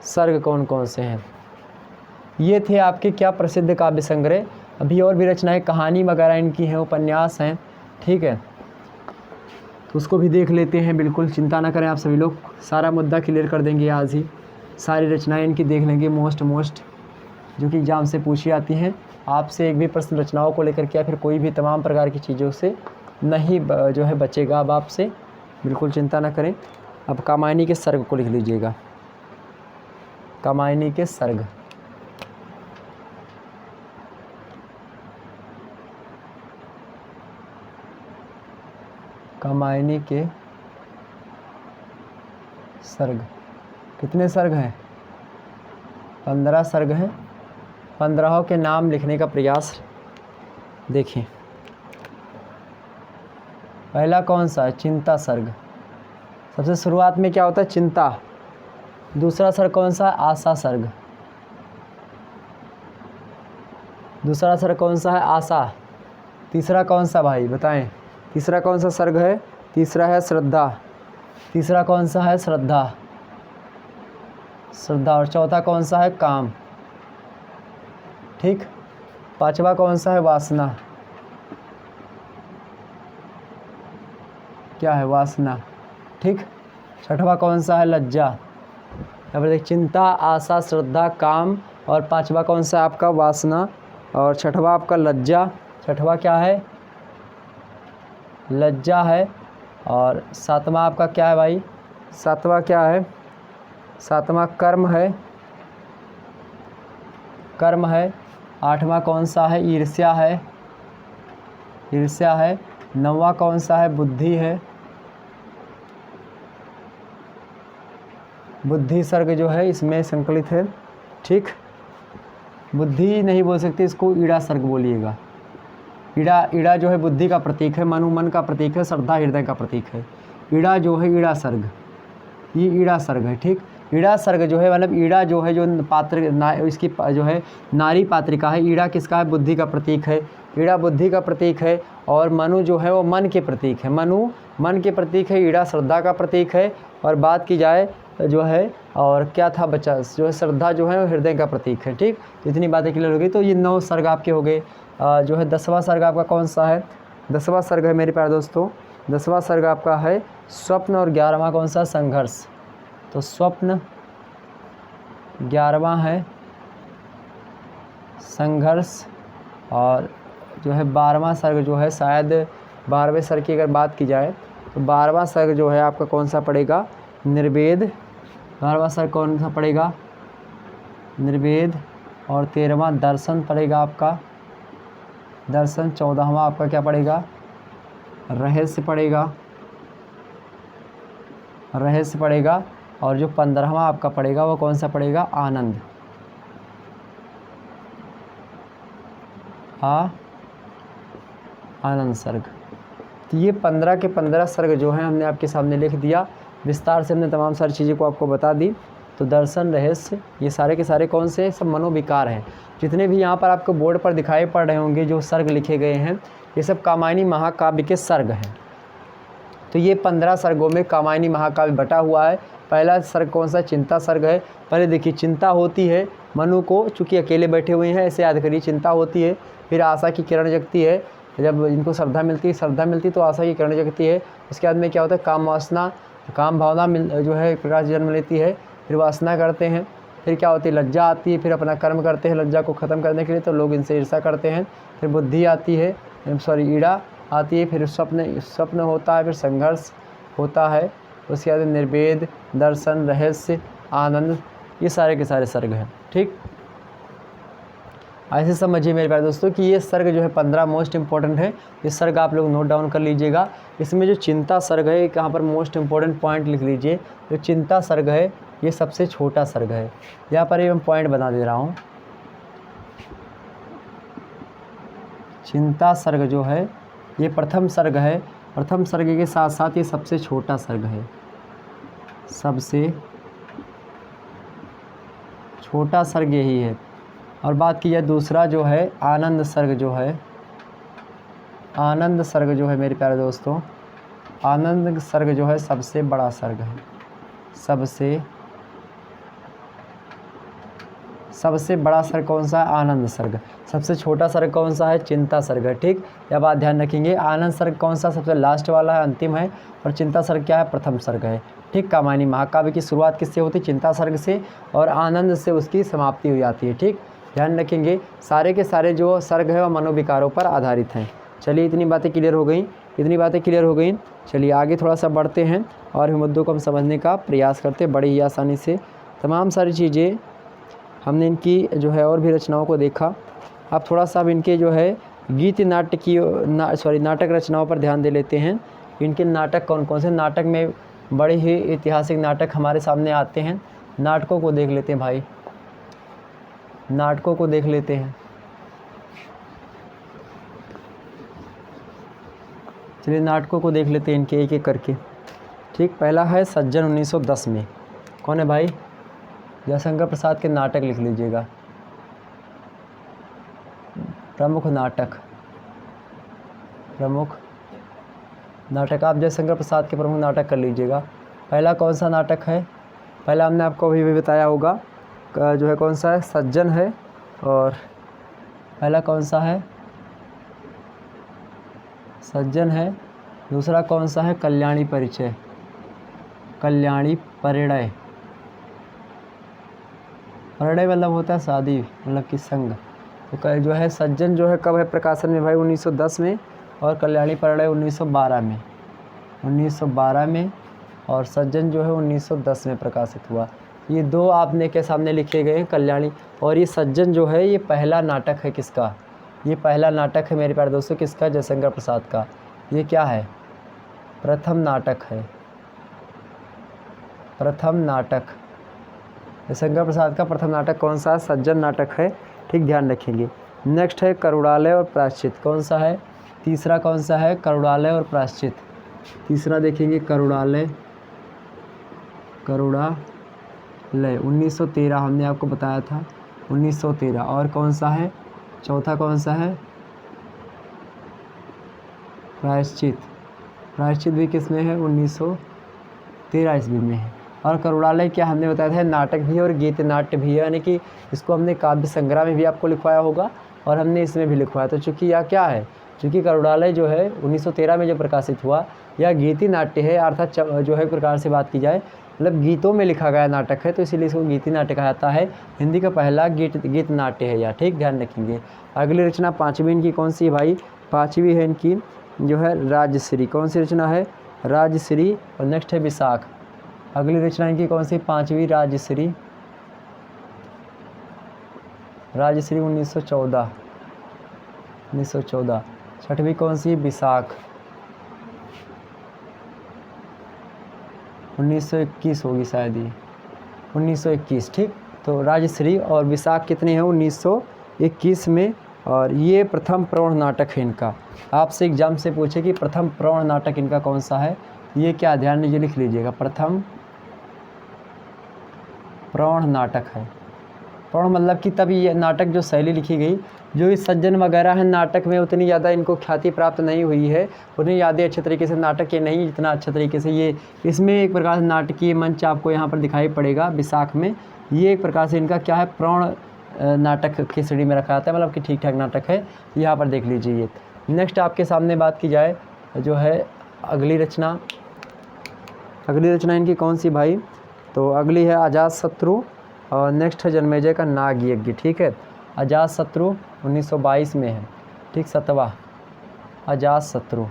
सर्ग कौन कौन से हैं। ये थे आपके क्या प्रसिद्ध काव्य संग्रह। अभी और भी रचनाएं, कहानी वगैरह इनकी हैं, उपन्यास हैं। ठीक है, तो उसको भी देख लेते हैं। बिल्कुल चिंता ना करें आप सभी लोग, सारा मुद्दा क्लियर कर देंगे आज ही। सारी रचनाएं इनकी देख लेंगे, मोस्ट जो कि एग्जाम से पूछी आती हैं। आपसे एक भी प्रश्न रचनाओं को लेकर के या फिर कोई भी तमाम प्रकार की चीज़ों से नहीं जो है बचेगा अब आपसे, बिल्कुल चिंता ना करें। अब कामायनी के सर्ग को लिख लीजिएगा, कामायनी के सर्ग। कामायनी के सर्ग कितने सर्ग हैं, 15 सर्ग हैं। 15 के नाम लिखने का प्रयास देखिए। पहला कौन सा है, चिंता सर्ग। सबसे शुरुआत में क्या होता है, चिंता। दूसरा सर्ग कौन सा है, आशा सर्ग। दूसरा सर्ग कौन सा है, आशा। तीसरा कौन सा भाई बताएं, तीसरा कौन सा सर्ग है, तीसरा है श्रद्धा। तीसरा कौन सा है, श्रद्धा। और चौथा कौन सा है, काम। ठीक, पांचवा कौन सा है, वासना। क्या है, वासना। ठीक, छठवा कौन सा है, लज्जा। यहाँ पर देख, चिंता, आशा, श्रद्धा, काम, और पांचवा कौन सा है आपका, वासना, और छठवा आपका लज्जा, छठवां क्या है? लज्जा है। और सातवां आपका क्या है भाई? सातवां क्या है? सातवां कर्म है, कर्म है। आठवां कौन सा है? ईर्ष्या है, ईर्ष्या है। नौवां कौन सा है? बुद्धि है, बुद्धि सर्ग जो है इसमें संकलित है। ठीक, बुद्धि नहीं बोल सकते, इसको ईड़ा सर्ग बोलिएगा। ईड़ा, ईड़ा जो है बुद्धि का प्रतीक है, मनु मन का प्रतीक है, श्रद्धा हृदय का प्रतीक है। ईड़ा जो है ईड़ा सर्ग, ये ईड़ा सर्ग है। ठीक, ईड़ा सर्ग जो है मतलब ईड़ा जो है जो पात्र इसकी जो है नारी पात्रिका है। ईड़ा किसका है? बुद्धि का प्रतीक है। ईड़ा बुद्धि का प्रतीक है। और मनु जो है वो मन के प्रतीक है, मनु मन के प्रतीक है। ईड़ा श्रद्धा का प्रतीक है। और बात की जाए जो है और क्या था बच्चा, जो है श्रद्धा जो है हृदय का प्रतीक है। ठीक, इतनी बातें क्लियर हो गई। तो ये 9 सर्ग आपके हो गए। जो है 10वां सर्ग आपका कौन सा है? 10वां सर्ग है मेरे प्यारे दोस्तों, 10वां सर्ग आपका है स्वप्न। और 11वां कौन सा? संघर्ष। तो स्वप्न 11वां है, संघर्ष। और जो है 12वां सर्ग जो है शायद 12वें सर्ग की अगर बात की जाए तो 12वां सर्ग जो है आपका कौन सा पड़ेगा? निर्वेद। 12वां सर्ग कौन सा पड़ेगा? निर्वेद। और 13वां दर्शन पड़ेगा आपका, दर्शन। 14वां आपका क्या पड़ेगा? रहस्य पड़ेगा, रहस्य पड़ेगा। और जो 15वां आपका पड़ेगा वो कौन सा पड़ेगा? आनंद। आनंद सर्ग। तो ये 15 के 15 सर्ग जो हैं हमने आपके सामने लिख दिया। विस्तार से हमने तमाम सारी चीज़ें को आपको बता दी। तो दर्शन, रहस्य, ये सारे के सारे कौन से? सब मनोविकार हैं। जितने भी यहाँ पर आपको बोर्ड पर दिखाई पड़ रहे होंगे जो सर्ग लिखे गए हैं, ये सब कामायनी महाकाव्य के सर्ग हैं। तो ये 15 सर्गों में कामायनी महाकाव्य बटा हुआ है। पहला सर्ग कौन सा? चिंता सर्ग है। पहले देखिए, चिंता होती है मनु को, चूँकि अकेले बैठे हुए हैं, ऐसे याद करिए, चिंता होती है। फिर आशा की किरण जगती है, जब इनको श्रद्धा मिलती है, श्रद्धा मिलती तो आशा की किरण जगती है। उसके बाद में क्या होता है? काम वासना, काम भावना जो है प्रकाश जन्म लेती है। फिर वासना करते हैं। फिर क्या होती है? लज्जा आती है। फिर अपना कर्म करते हैं लज्जा को ख़त्म करने के लिए, तो लोग इनसे ईर्ष्या करते हैं। फिर बुद्धि आती है, ईड़ा आती है। फिर स्वप्न होता है। फिर संघर्ष होता है। उसके बाद निर्वेद, दर्शन, रहस्य, आनंद, ये सारे के सारे सर्ग हैं। ठीक, ऐसे समझिए मेरे प्यारे दोस्तों कि ये सर्ग जो है 15 मोस्ट इंपॉर्टेंट है। ये सर्ग आप लोग नोट डाउन कर लीजिएगा। इसमें जो चिंता सर्ग है, यहाँ पर मोस्ट इंपॉर्टेंट पॉइंट लिख लीजिए। जो चिंता सर्ग है ये सबसे छोटा सर्ग है। यहाँ पर ये मैं पॉइंट बना दे रहा हूँ। चिंता सर्ग जो है ये प्रथम सर्ग है। प्रथम सर्ग के साथ साथ ये सबसे छोटा सर्ग है, सबसे छोटा सर्ग यही है। और बात की जाए दूसरा जो है आनंद सर्ग जो है, आनंद सर्ग जो है मेरे प्यारे दोस्तों, आनंद सर्ग जो है सबसे बड़ा सर्ग है। सबसे बड़ा सर्ग कौन सा है? आनंद सर्ग। सबसे छोटा सर्ग कौन सा है? चिंता सर्ग है। ठीक, यह बात ध्यान रखेंगे। आनंद सर्ग कौन सा? सबसे लास्ट वाला है, अंतिम है। और चिंता सर्ग क्या है? प्रथम सर्ग है। ठीक, कामायनी महाकाव्य की शुरुआत किससे होती है? चिंता सर्ग से। और आनंद से उसकी समाप्ति हो जाती है। ठीक, ध्यान रखेंगे। सारे के सारे जो सर्ग है वह मनोविकारों पर आधारित हैं। चलिए, इतनी बातें क्लियर हो गई। चलिए आगे थोड़ा सा बढ़ते हैं और मुद्दों को हम समझने का प्रयास करते हैं बड़ी ही आसानी से। तमाम सारी चीज़ें हमने इनकी जो है और भी रचनाओं को देखा। अब थोड़ा सा अब इनके जो है गीत नाट्य की नाटक रचनाओं पर ध्यान दे लेते हैं। इनके नाटक कौन कौन से? नाटक में बड़े ही ऐतिहासिक नाटक हमारे सामने आते हैं। नाटकों को देख लेते हैं भाई, नाटकों को देख लेते हैं। चलिए नाटकों को देख लेते हैं इनके एक एक करके। ठीक, पहला है सज्जन 1910 में। कौन है भाई? जयशंकर प्रसाद के नाटक लिख लीजिएगा। प्रमुख नाटक आप जयशंकर प्रसाद के प्रमुख नाटक कर लीजिएगा। पहला कौन सा नाटक है? पहला हमने आपको अभी भी बताया होगा, जो है कौन सा है? सज्जन है। और पहला कौन सा है? सज्जन है। दूसरा कौन सा है? कल्याणी परिचय, कल्याणी परिणय। परिणय मतलब होता है शादी, मतलब कि संग। तो जो है सज्जन जो है कब है प्रकाशन में भाई 1910 में, और कल्याणी प्रणय 1912 में, 1912 में, और सज्जन जो है 1910 में प्रकाशित हुआ। ये दो आपने के सामने लिखे गए हैं कल्याणी। और ये सज्जन जो है ये पहला नाटक है किसका, ये पहला नाटक है मेरे प्यारे दोस्तों किसका, जयशंकर प्रसाद का। ये क्या है, प्रथम नाटक है, प्रथम नाटक जयशंकर प्रसाद का प्रथम नाटक कौन सा है, सज्जन नाटक है। ठीक, ध्यान रखेंगे। नेक्स्ट है करुणालय और प्रायश्चित, कौन सा है, तीसरा कौन सा है, करुणालय और प्रायश्चित। तीसरा देखेंगे करुणालय, करुणालय 1913 हमने आपको बताया था, 1913। और कौन सा है, चौथा कौन सा है, प्रायश्चित। प्रायश्चित भी किस में है, 1913 ईस्वी में है। और करुणालय क्या हमने बताया था, नाटक भी है और गीत नाट्य भी है, यानी कि इसको हमने काव्य संग्रह में भी आपको लिखवाया होगा और हमने इसमें भी लिखवाया। तो चूँकि यह क्या है, चूँकि करुणालय जो है 1913 में जो प्रकाशित हुआ, यह गीति नाट्य है, अर्थात जो है एक प्रकार से बात की जाए मतलब गीतों में लिखा गया नाटक है, तो इसीलिए इसको गीति नाट्य कहा जाता है। हिंदी का पहला गीत नाट्य है यह। ठीक, ध्यान रखेंगे। अगली रचना पाँचवीं इनकी कौन सी है भाई, पाँचवीं है इनकी जो है राजश्री। कौन सी रचना है, राजश्री। और नेक्स्ट है विशाख। अगली रचना इनकी कौन सी, पाँचवीं राजश्री, राजश्री 1914, 1914। छठवीं कौन सी, विशाख 1921 होगी शायद ये, 1921। ठीक, तो राजश्री और विशाख कितने हैं, 1921 में। और ये प्रथम प्रौढ़ नाटक है इनका। आपसे एग्जाम से पूछे कि प्रथम प्रौढ़ नाटक इनका कौन सा है, ये क्या, ध्यान दीजिए, लिख लीजिएगा, प्रथम प्रौढ़ नाटक है। प्रौढ़ मतलब कि तब ये नाटक जो शैली लिखी गई, जो इस सज्जन वगैरह है नाटक में उतनी ज़्यादा इनको ख्याति प्राप्त नहीं हुई है, उतनी यादें अच्छे तरीके से नाटक ये नहीं इतना अच्छे तरीके से ये, इसमें एक प्रकार से नाटकीय मंच आपको यहाँ पर दिखाई पड़ेगा विशाख में। ये एक प्रकार से इनका क्या है, प्रौढ़ नाटक की श्रेणी में रखा जाता है, मतलब कि ठीक ठाक नाटक है, यहाँ पर देख लीजिए ये। नेक्स्ट आपके सामने बात की जाए जो है अगली रचना, अगली रचना इनकी कौन सी भाई, तो अगली है अजातशत्रु और नेक्स्ट है जन्मेजय का नाग यज्ञ। ठीक है, अजातशत्रु 1922 में है। ठीक, 7वां अजातशत्रु,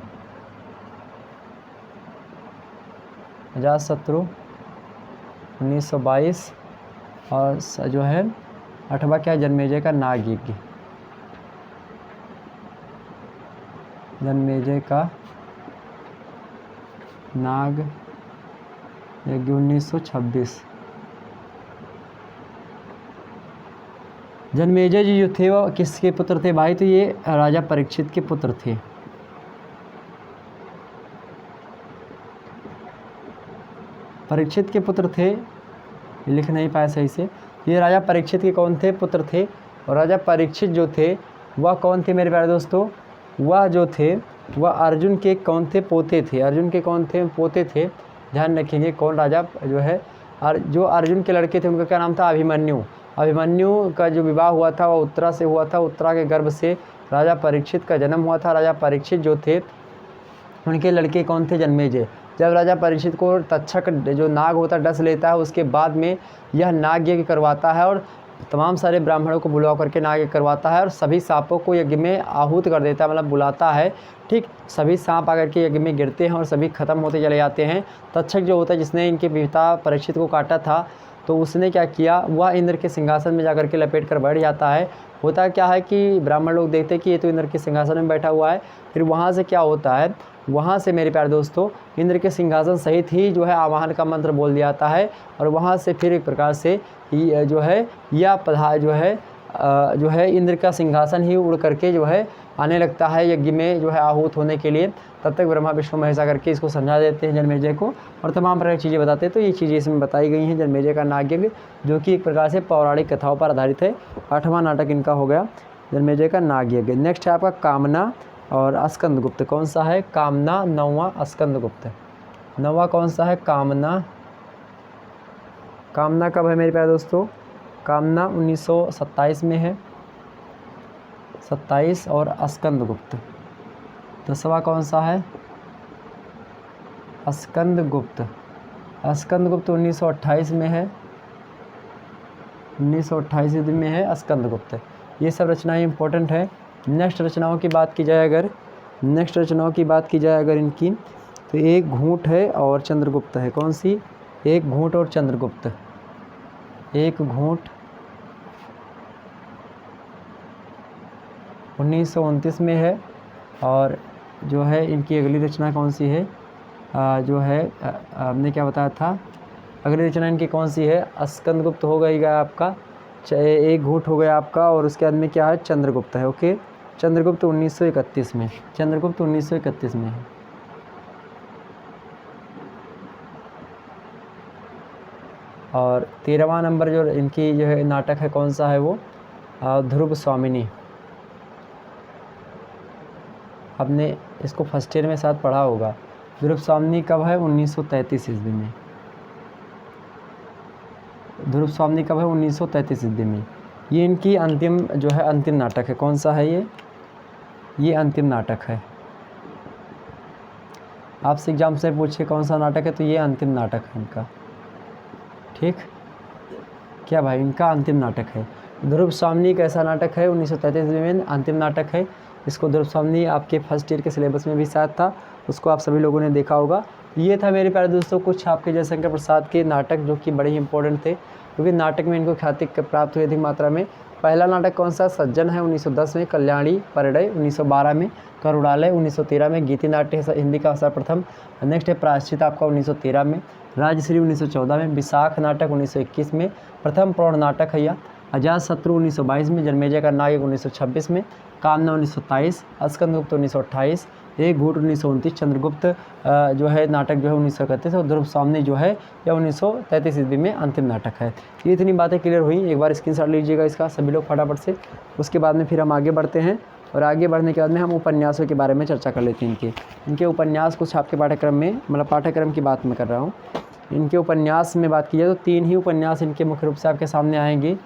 अजातशत्रु 1922। और जो है 8वां क्या है, जन्मेजय का नाग यज्ञ, जन्मेजय का नाग यज्ञ 1926। जन्मेजय जी जो थे वो किसके पुत्र थे भाई, तो ये राजा परीक्षित के पुत्र थे। परीक्षित के पुत्र थे, ये लिख नहीं पाए सही से, ये राजा परीक्षित के कौन थे, पुत्र थे। और राजा परीक्षित जो थे वह कौन थे मेरे प्यारे दोस्तों, वह जो थे वह अर्जुन के कौन थे, पोते थे। अर्जुन के कौन थे, पोते थे। ध्यान रखेंगे कौन राजा जो है, जो अर्जुन के लड़के थे उनका क्या नाम था, अभिमन्यु। अभिमन्यु का जो विवाह हुआ था वह उत्तरा से हुआ था, उत्तरा के गर्भ से राजा परीक्षित का जन्म हुआ था। राजा परीक्षित जो थे उनके लड़के कौन थे, जन्मेजय। जब राजा परीक्षित को तक्षक जो नाग होता डस लेता है, उसके बाद में यह नाग यज्ञ करवाता है और तमाम सारे ब्राह्मणों को बुला करके नाग यज्ञ करवाता है और सभी सांपों को यज्ञ में आहूत कर देता है, मतलब बुलाता है। ठीक, सभी सांप आकर के यज्ञ में गिरते हैं और सभी खत्म होते चले जाते हैं। तक्षक जो होता है जिसने इनके पिता परीक्षित को काटा था, तो उसने क्या किया, वह इंद्र के सिंहासन में जाकर के लपेट कर बैठ जाता है। होता क्या है कि ब्राह्मण लोग देखते हैं कि ये तो इंद्र के सिंहासन में बैठा हुआ है। फिर वहाँ से क्या होता है, वहाँ से मेरे प्यारे दोस्तों इंद्र के सिंहासन सहित ही जो है आवाहन का मंत्र बोल दिया जाता है और वहाँ से फिर एक प्रकार से जो है यह पधा जो है इंद्र का सिंहासन ही उड़ करके जो है आने लगता है यज्ञ में जो है आहूत होने के लिए। तब तक ब्रह्मा विष्णु महेश करके इसको समझा देते हैं जन्मेजय को और तमाम प्रकार की चीज़ें बताते हैं। तो ये चीज़ें इसमें बताई गई हैं जन्मेजय का नाग यज्ञ, जो कि एक प्रकार से पौराणिक कथाओं पर आधारित है। 8वां नाटक इनका हो गया जन्मेजय का नाग यज्ञ। नेक्स्ट है आपका कामना और स्कंदगुप्त। कौन सा है, कामना 9वां, स्कंदगुप्त 9वां कौन सा है, कामना। कामना कब है मेरे प्यारे दोस्तों, कामना 1927 में है, 27। और स्कंदगुप्त 10वां कौन सा है, स्कंदगुप्त। स्कंदगुप्त 1928 में है, 1928 ईस्वी में है स्कंदगुप्त। ये सब रचनाएं इंपॉर्टेंट है। नेक्स्ट रचनाओं की बात की जाए अगर इनकी, तो एक घूंट है और चंद्रगुप्त है। कौन सी? एक घूंट और चंद्रगुप्त। एक घूंट 1929 में है, और जो है इनकी अगली रचना कौन सी है? जो है हमने क्या बताया था, अगली रचना इनकी कौन सी है? स्कंदगुप्त हो गया आपका, एक घूंट हो गया आपका, और उसके बाद में क्या है? चंद्रगुप्त है। ओके, चंद्रगुप्त 1931 में, चंद्रगुप्त 1931 में है। और 13वां नंबर जो इनकी जो है नाटक है, कौन सा है वो? ध्रुव स्वामिनी। आपने इसको फर्स्ट ईयर में साथ पढ़ा होगा। ध्रुव स्वामिनी कब है? 1933 ईस्वी में। ध्रुव स्वामिनी कब है? 1933 ईस्वी में। ये इनकी अंतिम जो है अंतिम नाटक है। कौन सा है ये अंतिम नाटक है। आपसे एग्जाम से पूछे कौन सा नाटक है, तो ये अंतिम नाटक है इनका। ठीक, क्या भाई? इनका अंतिम नाटक है। ध्रुव स्वामिनी कैसा नाटक है? 1933 में अंतिम नाटक है। इसको ध्रुव स्वामिनी आपके फर्स्ट ईयर के सिलेबस में भी शायद था, उसको आप सभी लोगों ने देखा होगा। ये था मेरे प्यारे दोस्तों कुछ आपके जयशंकर प्रसाद के नाटक, जो कि बड़े ही इंपॉर्टेंट थे, क्योंकि नाटक में इनको ख्याति प्राप्त हुई अधिक मात्रा में। पहला नाटक कौन सा? सज्जन है 1910 में, कल्याणी परडय 1912 में, करुणालय 1913 में, गीति नाट्य हिंदी का सर्वप्रथम। नेक्स्ट है प्रायश्चित आपका 1913 में, राजश्री 1914 में, विशाख नाटक 1921 में, प्रथम प्रौढ़ नाटक है यह, अजातशत्रु 1922 में, जन्मेजय का नायक 1926 में, कामना 1927, स्कंदगुप्त 1928, एक घूंट 1929, चंद्रगुप्त जो है नाटक जो है 1931, और ध्रुव स्वामिनी जो है यह 1933 ईस्वी में अंतिम नाटक है। ये इतनी बातें क्लियर हुई, एक बार स्क्रीनशॉट लीजिएगा इसका सभी लोग फटाफट से। उसके बाद में फिर हम आगे बढ़ते हैं, और आगे बढ़ने के बाद में हम उपन्यासों के बारे में चर्चा कर लेते हैं। इनके उपन्यास कुछ आपके पाठ्यक्रम में, मतलब पाठ्यक्रम की बात मैं कर रहा हूँ। इनके उपन्यास में बात की जाए तो 3 ही उपन्यास इनके मुख्य रूप से आपके सामने आएंगे,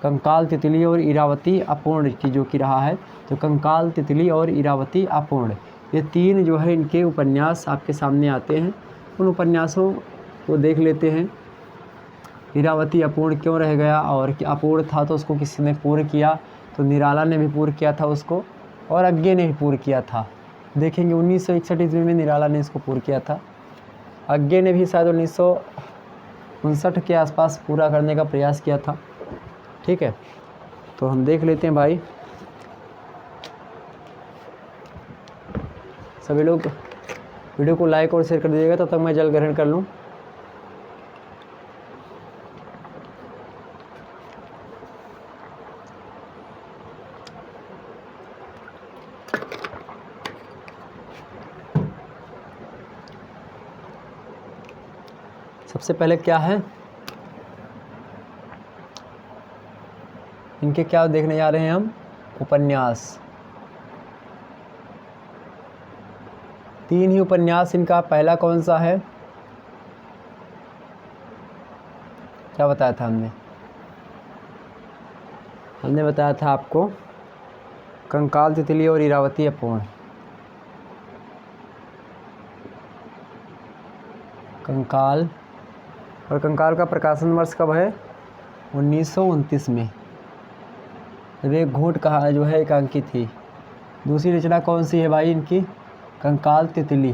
कंकाल, तितली और इरावती अपूर्ण की जो कि रहा है। तो कंकाल, तितली और इरावती अपूर्ण, ये 3 जो है इनके उपन्यास आपके सामने आते हैं। उन उपन्यासों को देख लेते हैं। इरावती अपूर्ण क्यों रह गया, और अपूर्ण था तो उसको किसी ने पूर्ण किया? तो निराला ने भी पूर्ण किया था उसको, और अज्ञे ने भी पूर्ण किया था। देखेंगे 1961 ईस्वी में निराला ने इसको पूर्ण किया था, अज्ञे ने भी शायद 1959 के आसपास पूरा करने का प्रयास किया था। ठीक है, तो हम देख लेते हैं भाई। सभी लोग वीडियो को लाइक और शेयर कर दीजिएगा, तब तक मैं जल ग्रहण कर लूँ। सबसे पहले क्या है, इनके क्या देखने जा रहे हैं हम? उपन्यास। 3 ही उपन्यास इनका। पहला कौन सा है? क्या बताया था हमने बताया था आपको कंकाल, तितली और इरावती अपूर्ण। कंकाल, और कंकाल का प्रकाशन वर्ष कब है? 1929 में, जब एक घूंट कहा जो है एकांकी थी। दूसरी रचना कौन सी है भाई इनकी? कंकाल, तितली।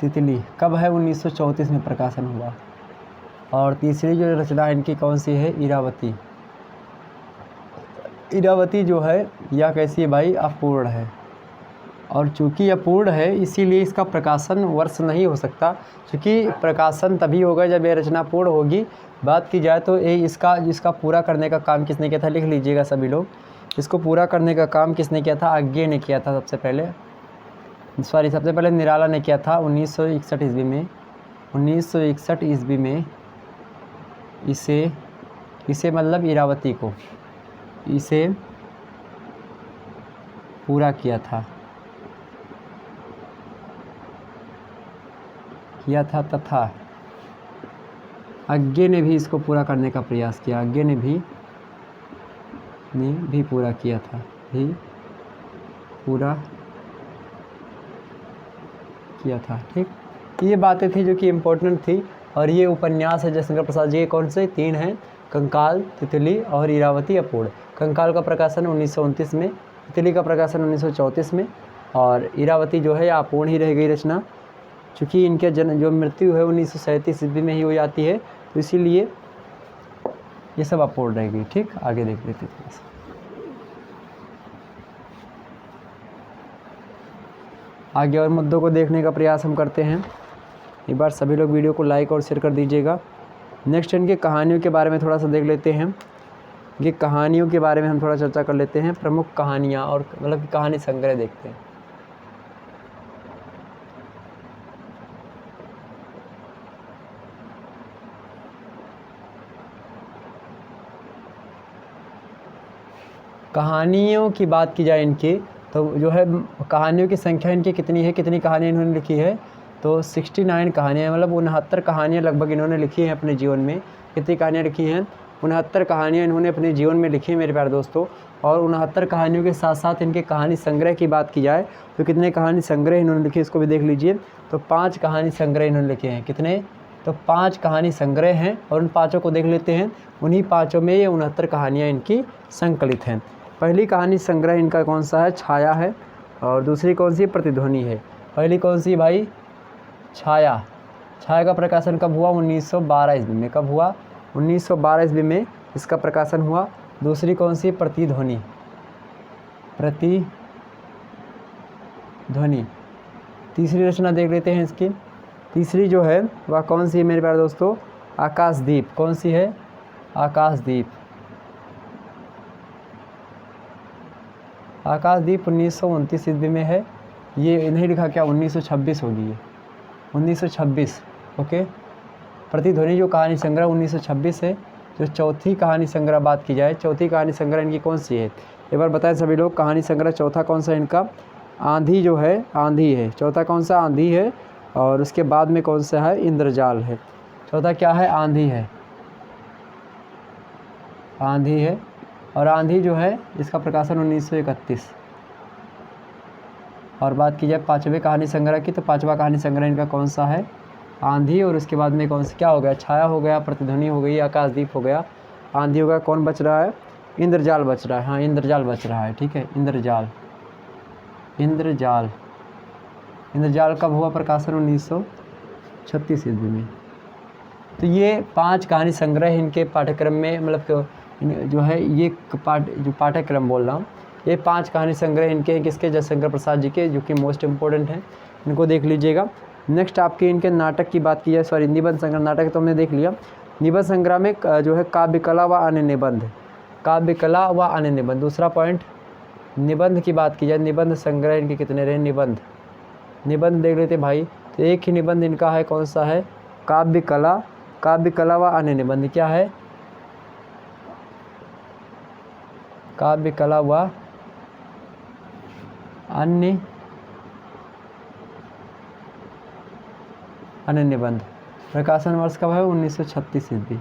तितली कब है? 1934 में प्रकाशन हुआ। और तीसरी जो रचना इनकी कौन सी है? इरावती। इरावती जो है यह कैसी है भाई? अपूर्ण है, और चूँकि अपूर्ण है इसीलिए इसका प्रकाशन वर्ष नहीं हो सकता, क्योंकि प्रकाशन तभी होगा जब यह रचना पूर्ण होगी। बात की जाए तो इसका पूरा करने का काम किसने किया था? लिख लीजिएगा सभी लोग। इसको पूरा करने का काम किसने किया था? अज्ञे ने किया था सबसे पहले निराला ने किया था 1961 ईस्वी में। 1961 ईस्वी में इसे मतलब इरावती को इसे पूरा किया था तथा अज्ञे ने भी इसको पूरा करने का प्रयास किया। अज्ञे ने भी पूरा किया था, ठीक। ये बातें थी जो कि इम्पोर्टेंट थी, और ये उपन्यास है जयशंकर प्रसाद जी के। कौन से? 3 हैं, कंकाल, तितली और इरावती अपूर्ण। कंकाल का प्रकाशन 1929 में, तितली का प्रकाशन 1934 में और इरावती जो है अपूर्ण ही रह गई रचना, चूँकि इनके जो मृत्यु है 1937 ईस्वी में ही हो जाती है, तो इसीलिए ये सब अपूर्ण रह गई। ठीक, आगे देख लेते हैं। आगे और मुद्दों को देखने का प्रयास हम करते हैं। एक बार सभी लोग वीडियो को लाइक और शेयर कर दीजिएगा। नेक्स्ट इनके कहानियों के बारे में थोड़ा सा देख लेते हैं। ये कहानियों के बारे में हम थोड़ा चर्चा कर लेते हैं। प्रमुख कहानियाँ और मतलब कहानी संग्रह देखते हैं। कहानियों की बात की जाए इनकी, तो जो है कहानियों की संख्या इनकी कितनी है, कितनी कहानियाँ इन्होंने लिखी है, तो 69 कहानियाँ, मतलब 69 कहानियाँ लगभग इन्होंने लिखी हैं अपने जीवन में। कितनी कहानियाँ लिखी हैं? 69 कहानियाँ इन्होंने अपने जीवन में लिखी हैं मेरे प्यारे दोस्तों। और 69 कहानियों के साथ साथ इनके कहानी संग्रह की बात की जाए तो कितने कहानी संग्रह इन्होंने लिखे, इसको भी देख लीजिए। तो 5 कहानी संग्रह इन्होंने लिखे हैं। कितने? तो 5 कहानी संग्रह हैं और उन 5 को देख लेते हैं। उन्हीं 5 में ये 69 कहानियाँ इनकी संकलित हैं। पहली कहानी संग्रह इनका कौन सा है? छाया है। और दूसरी कौन सी? प्रतिध्वनि है। पहली कौन सी भाई? छाया। छाया का प्रकाशन कब हुआ? 1912 ईस्वी में। कब हुआ? 1912 ईस्वी में इसका प्रकाशन हुआ। दूसरी कौन सी? प्रतिध्वनि। प्रतिध्वनि। तीसरी रचना देख लेते हैं इसकी। तीसरी जो है वह कौन सी है मेरे प्यारे दोस्तों? आकाशदीप। कौन सी है? आकाशदीप। आकाशदीप 1929 ईस्वी में है। ये नहीं लिखा क्या? 1926 होगी ये, 1926। ओके। प्रतिध्वनि जो कहानी संग्रह 1926 है। जो चौथी कहानी संग्रह बात की जाए, चौथी कहानी संग्रह इनकी कौन सी है? एक बार बताएं सभी लोग, कहानी संग्रह चौथा कौन सा है इनका? आंधी जो है, आंधी है। चौथा कौन सा? आंधी है। और उसके बाद में कौन सा है? इंद्रजाल है। चौथा क्या है? आंधी है। आंधी है। और आंधी जो है इसका प्रकाशन 1931। और बात की जाए पाँचवें कहानी संग्रह की, तो पाँचवा कहानी संग्रह इनका कौन सा है? आंधी। और उसके बाद में कौन सा क्या हो गया? छाया हो गया, प्रतिध्वनि हो गई, आकाशदीप हो गया, आंधी हो गया। कौन बच रहा है? इंद्रजाल बच रहा है। हाँ, इंद्रजाल बच रहा है। ठीक है, इंद्रजाल। इंद्रजाल। इंद्रजाल कब हुआ प्रकाशन? 1936 ईस्वी में। तो ये 5 कहानी संग्रह इनके पाठ्यक्रम में, मतलब जो है ये जो पाठ्यक्रम बोल रहा हूँ, ये 5 कहानी संग्रह इनके हैं। किसके? जयशंकर प्रसाद जी के, जो कि मोस्ट इम्पोर्टेंट हैं। इनको देख लीजिएगा। नेक्स्ट आपके इनके नाटक की बात की जाए, सॉरी निबंध संग्रह। नाटक तो हमने देख लिया। निबंध संग्रह में जो है काव्य कला व अन्य निबंध। काव्य कला व अन्य निबंध। दूसरा पॉइंट, निबंध की बात की जाए, निबंध संग्रह इनके कितने रहे? निबंध। निबंध देख लेते भाई। तो एक ही निबंध इनका है, कौन सा है? काव्य कला। काव्य कला व अन्य निबंध क्या है? काव्य कला व अन्य निबंध। प्रकाशन वर्ष कब है? 1936 ईस्वी।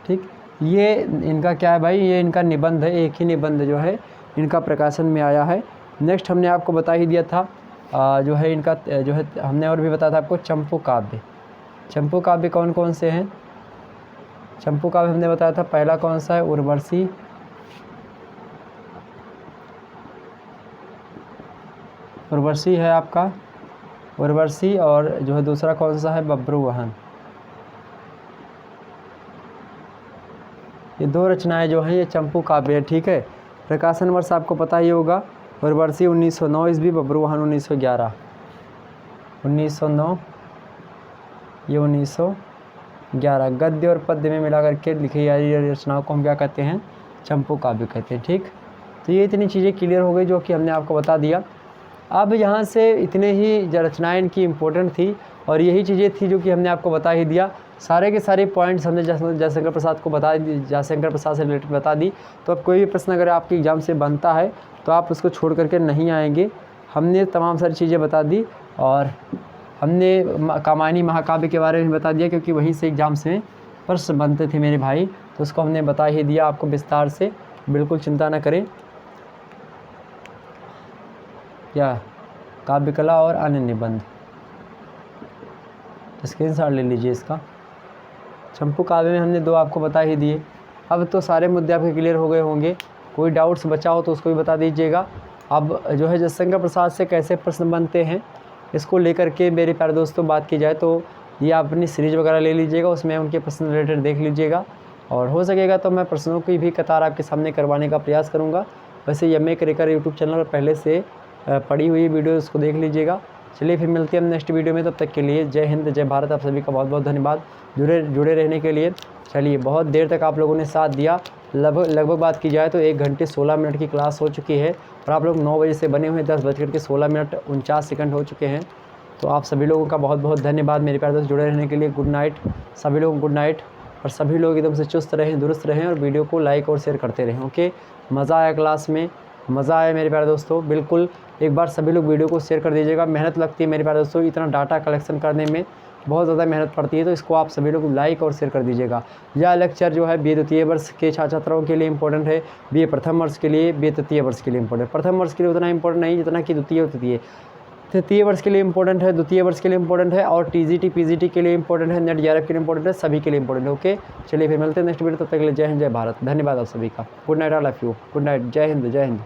ठीक, ये इनका क्या है भाई? ये इनका निबंध है। एक ही निबंध जो है इनका प्रकाशन में आया है। नेक्स्ट हमने आपको बता ही दिया था, जो है इनका जो है हमने और भी बताया था आपको, चंपू काव्य। चंपू काव्य कौन कौन से हैं? चंपू काव्य हमने बताया था। पहला कौन सा है? उर्वशी। उर्वशी है आपका, उर्वशी। और जो है दूसरा कौन सा है? बब्रुवाहन। ये 2 रचनाएं जो हैं ये चंपू काव्य है। ठीक है, प्रकाशन वर्ष आपको पता ही होगा। उर्वशी 1909 ईस्वी, बब्रुवाहन 1911। 1909, ये 1911। गद्य और पद्य में मिला करके लिखी गई रचनाओं को हम क्या कहते हैं? चंपू काव्य कहते हैं। ठीक, तो ये इतनी चीज़ें क्लियर हो गई जो कि हमने आपको बता दिया। अब यहाँ से इतने ही जो रचनाएँ इनकी इम्पोर्टेंट थी और यही चीज़ें थी जो कि हमने आपको बता ही दिया। सारे के सारे पॉइंट्स हमने जयशंकर प्रसाद को बता दी, जयशंकर प्रसाद से रिलेटेड बता दी। तो अब कोई भी प्रश्न अगर आपके एग्ज़ाम से बनता है तो आप उसको छोड़ करके नहीं आएंगे। हमने तमाम सारी चीज़ें बता दी और हमने कामायनी महाकाव्य के बारे में बता दिया, क्योंकि वहीं से एग्ज़ाम से प्रश्न बनते थे मेरे भाई। तो उसको हमने बता ही दिया आपको विस्तार से, बिल्कुल चिंता न करें। क्या? काव्य कला और अन्य निबंध। स्क्रीनशॉट ले लीजिए इसका। चंपू काव्य में हमने 2 आपको बता ही दिए। अब तो सारे मुद्दे आपके क्लियर हो गए होंगे। कोई डाउट्स बचा हो तो उसको भी बता दीजिएगा। अब जो है जयशंकर प्रसाद से कैसे प्रश्न बनते हैं, इसको लेकर के मेरे प्यारे दोस्तों बात की जाए तो ये आप अपनी सीरीज़ वगैरह ले लीजिएगा, उसमें उनके प्रश्न रिलेटेड देख लीजिएगा, और हो सकेगा तो मैं प्रश्नों की भी कतार आपके सामने करवाने का प्रयास करूँगा। वैसे यम्मे क्रेकर यूट्यूब चैनल पर पहले से पड़ी हुई वीडियो उसको देख लीजिएगा। चलिए फिर मिलते हैं हम नेक्स्ट वीडियो में, तब तक के लिए जय हिंद जय भारत। आप सभी का बहुत बहुत धन्यवाद जुड़े रहने के लिए। चलिए बहुत देर तक आप लोगों ने साथ दिया। लगभग बात की जाए तो 1 घंटे 16 मिनट की क्लास हो चुकी है और आप लोग 9 बजे से बने हुए 10:16 हो चुके हैं। तो आप सभी लोगों का बहुत बहुत धन्यवाद मेरे प्यारे दोस्त जुड़े रहने के लिए। गुड नाइट सभी लोगों, गुड नाइट। और सभी लोग एकदम से चुस्त रहें, दुरुस्त रहें और वीडियो को लाइक और शेयर करते रहें। ओके, मज़ा आया क्लास में, मज़ा आया मेरे प्यारे दोस्तों। बिल्कुल एक बार सभी लोग वीडियो को शेयर कर दीजिएगा। मेहनत लगती है मेरे प्यारे दोस्तों, इतना डाटा कलेक्शन करने में बहुत ज़्यादा मेहनत पड़ती है, तो इसको आप सभी लोग लाइक और शेयर कर दीजिएगा। यह लेक्चर जो है BA द्वितीय वर्ष के छात्र छात्राओं के लिए इंपॉर्टेंट है, BA प्रथम वर्ष के लिए, BA तृतीय वर्ष के लिए इंपॉर्टेंट। प्रथम वर्ष के लिए उतना इंपॉर्टेंट नहीं जितना कि द्वितीय और तृतीय वर्ष के लिए इंपॉर्टेंट है, द्वितीय वर्ष के लिए इंपॉर्टेंट है, और TGT PGT के लिए इंपॉर्टेंट है, नेट JRF के लिए इंपॉर्टेंट है, सभी के लिए इंपॉर्टेंट है। ओके, चलिए फिर मिलते हैं नेक्स्ट वीडियो, तब तक के लिए जय हिंद जय भारत। धन्यवाद आप सभी का। Good night, all of you. Good night, जय हिंद जय हिंद।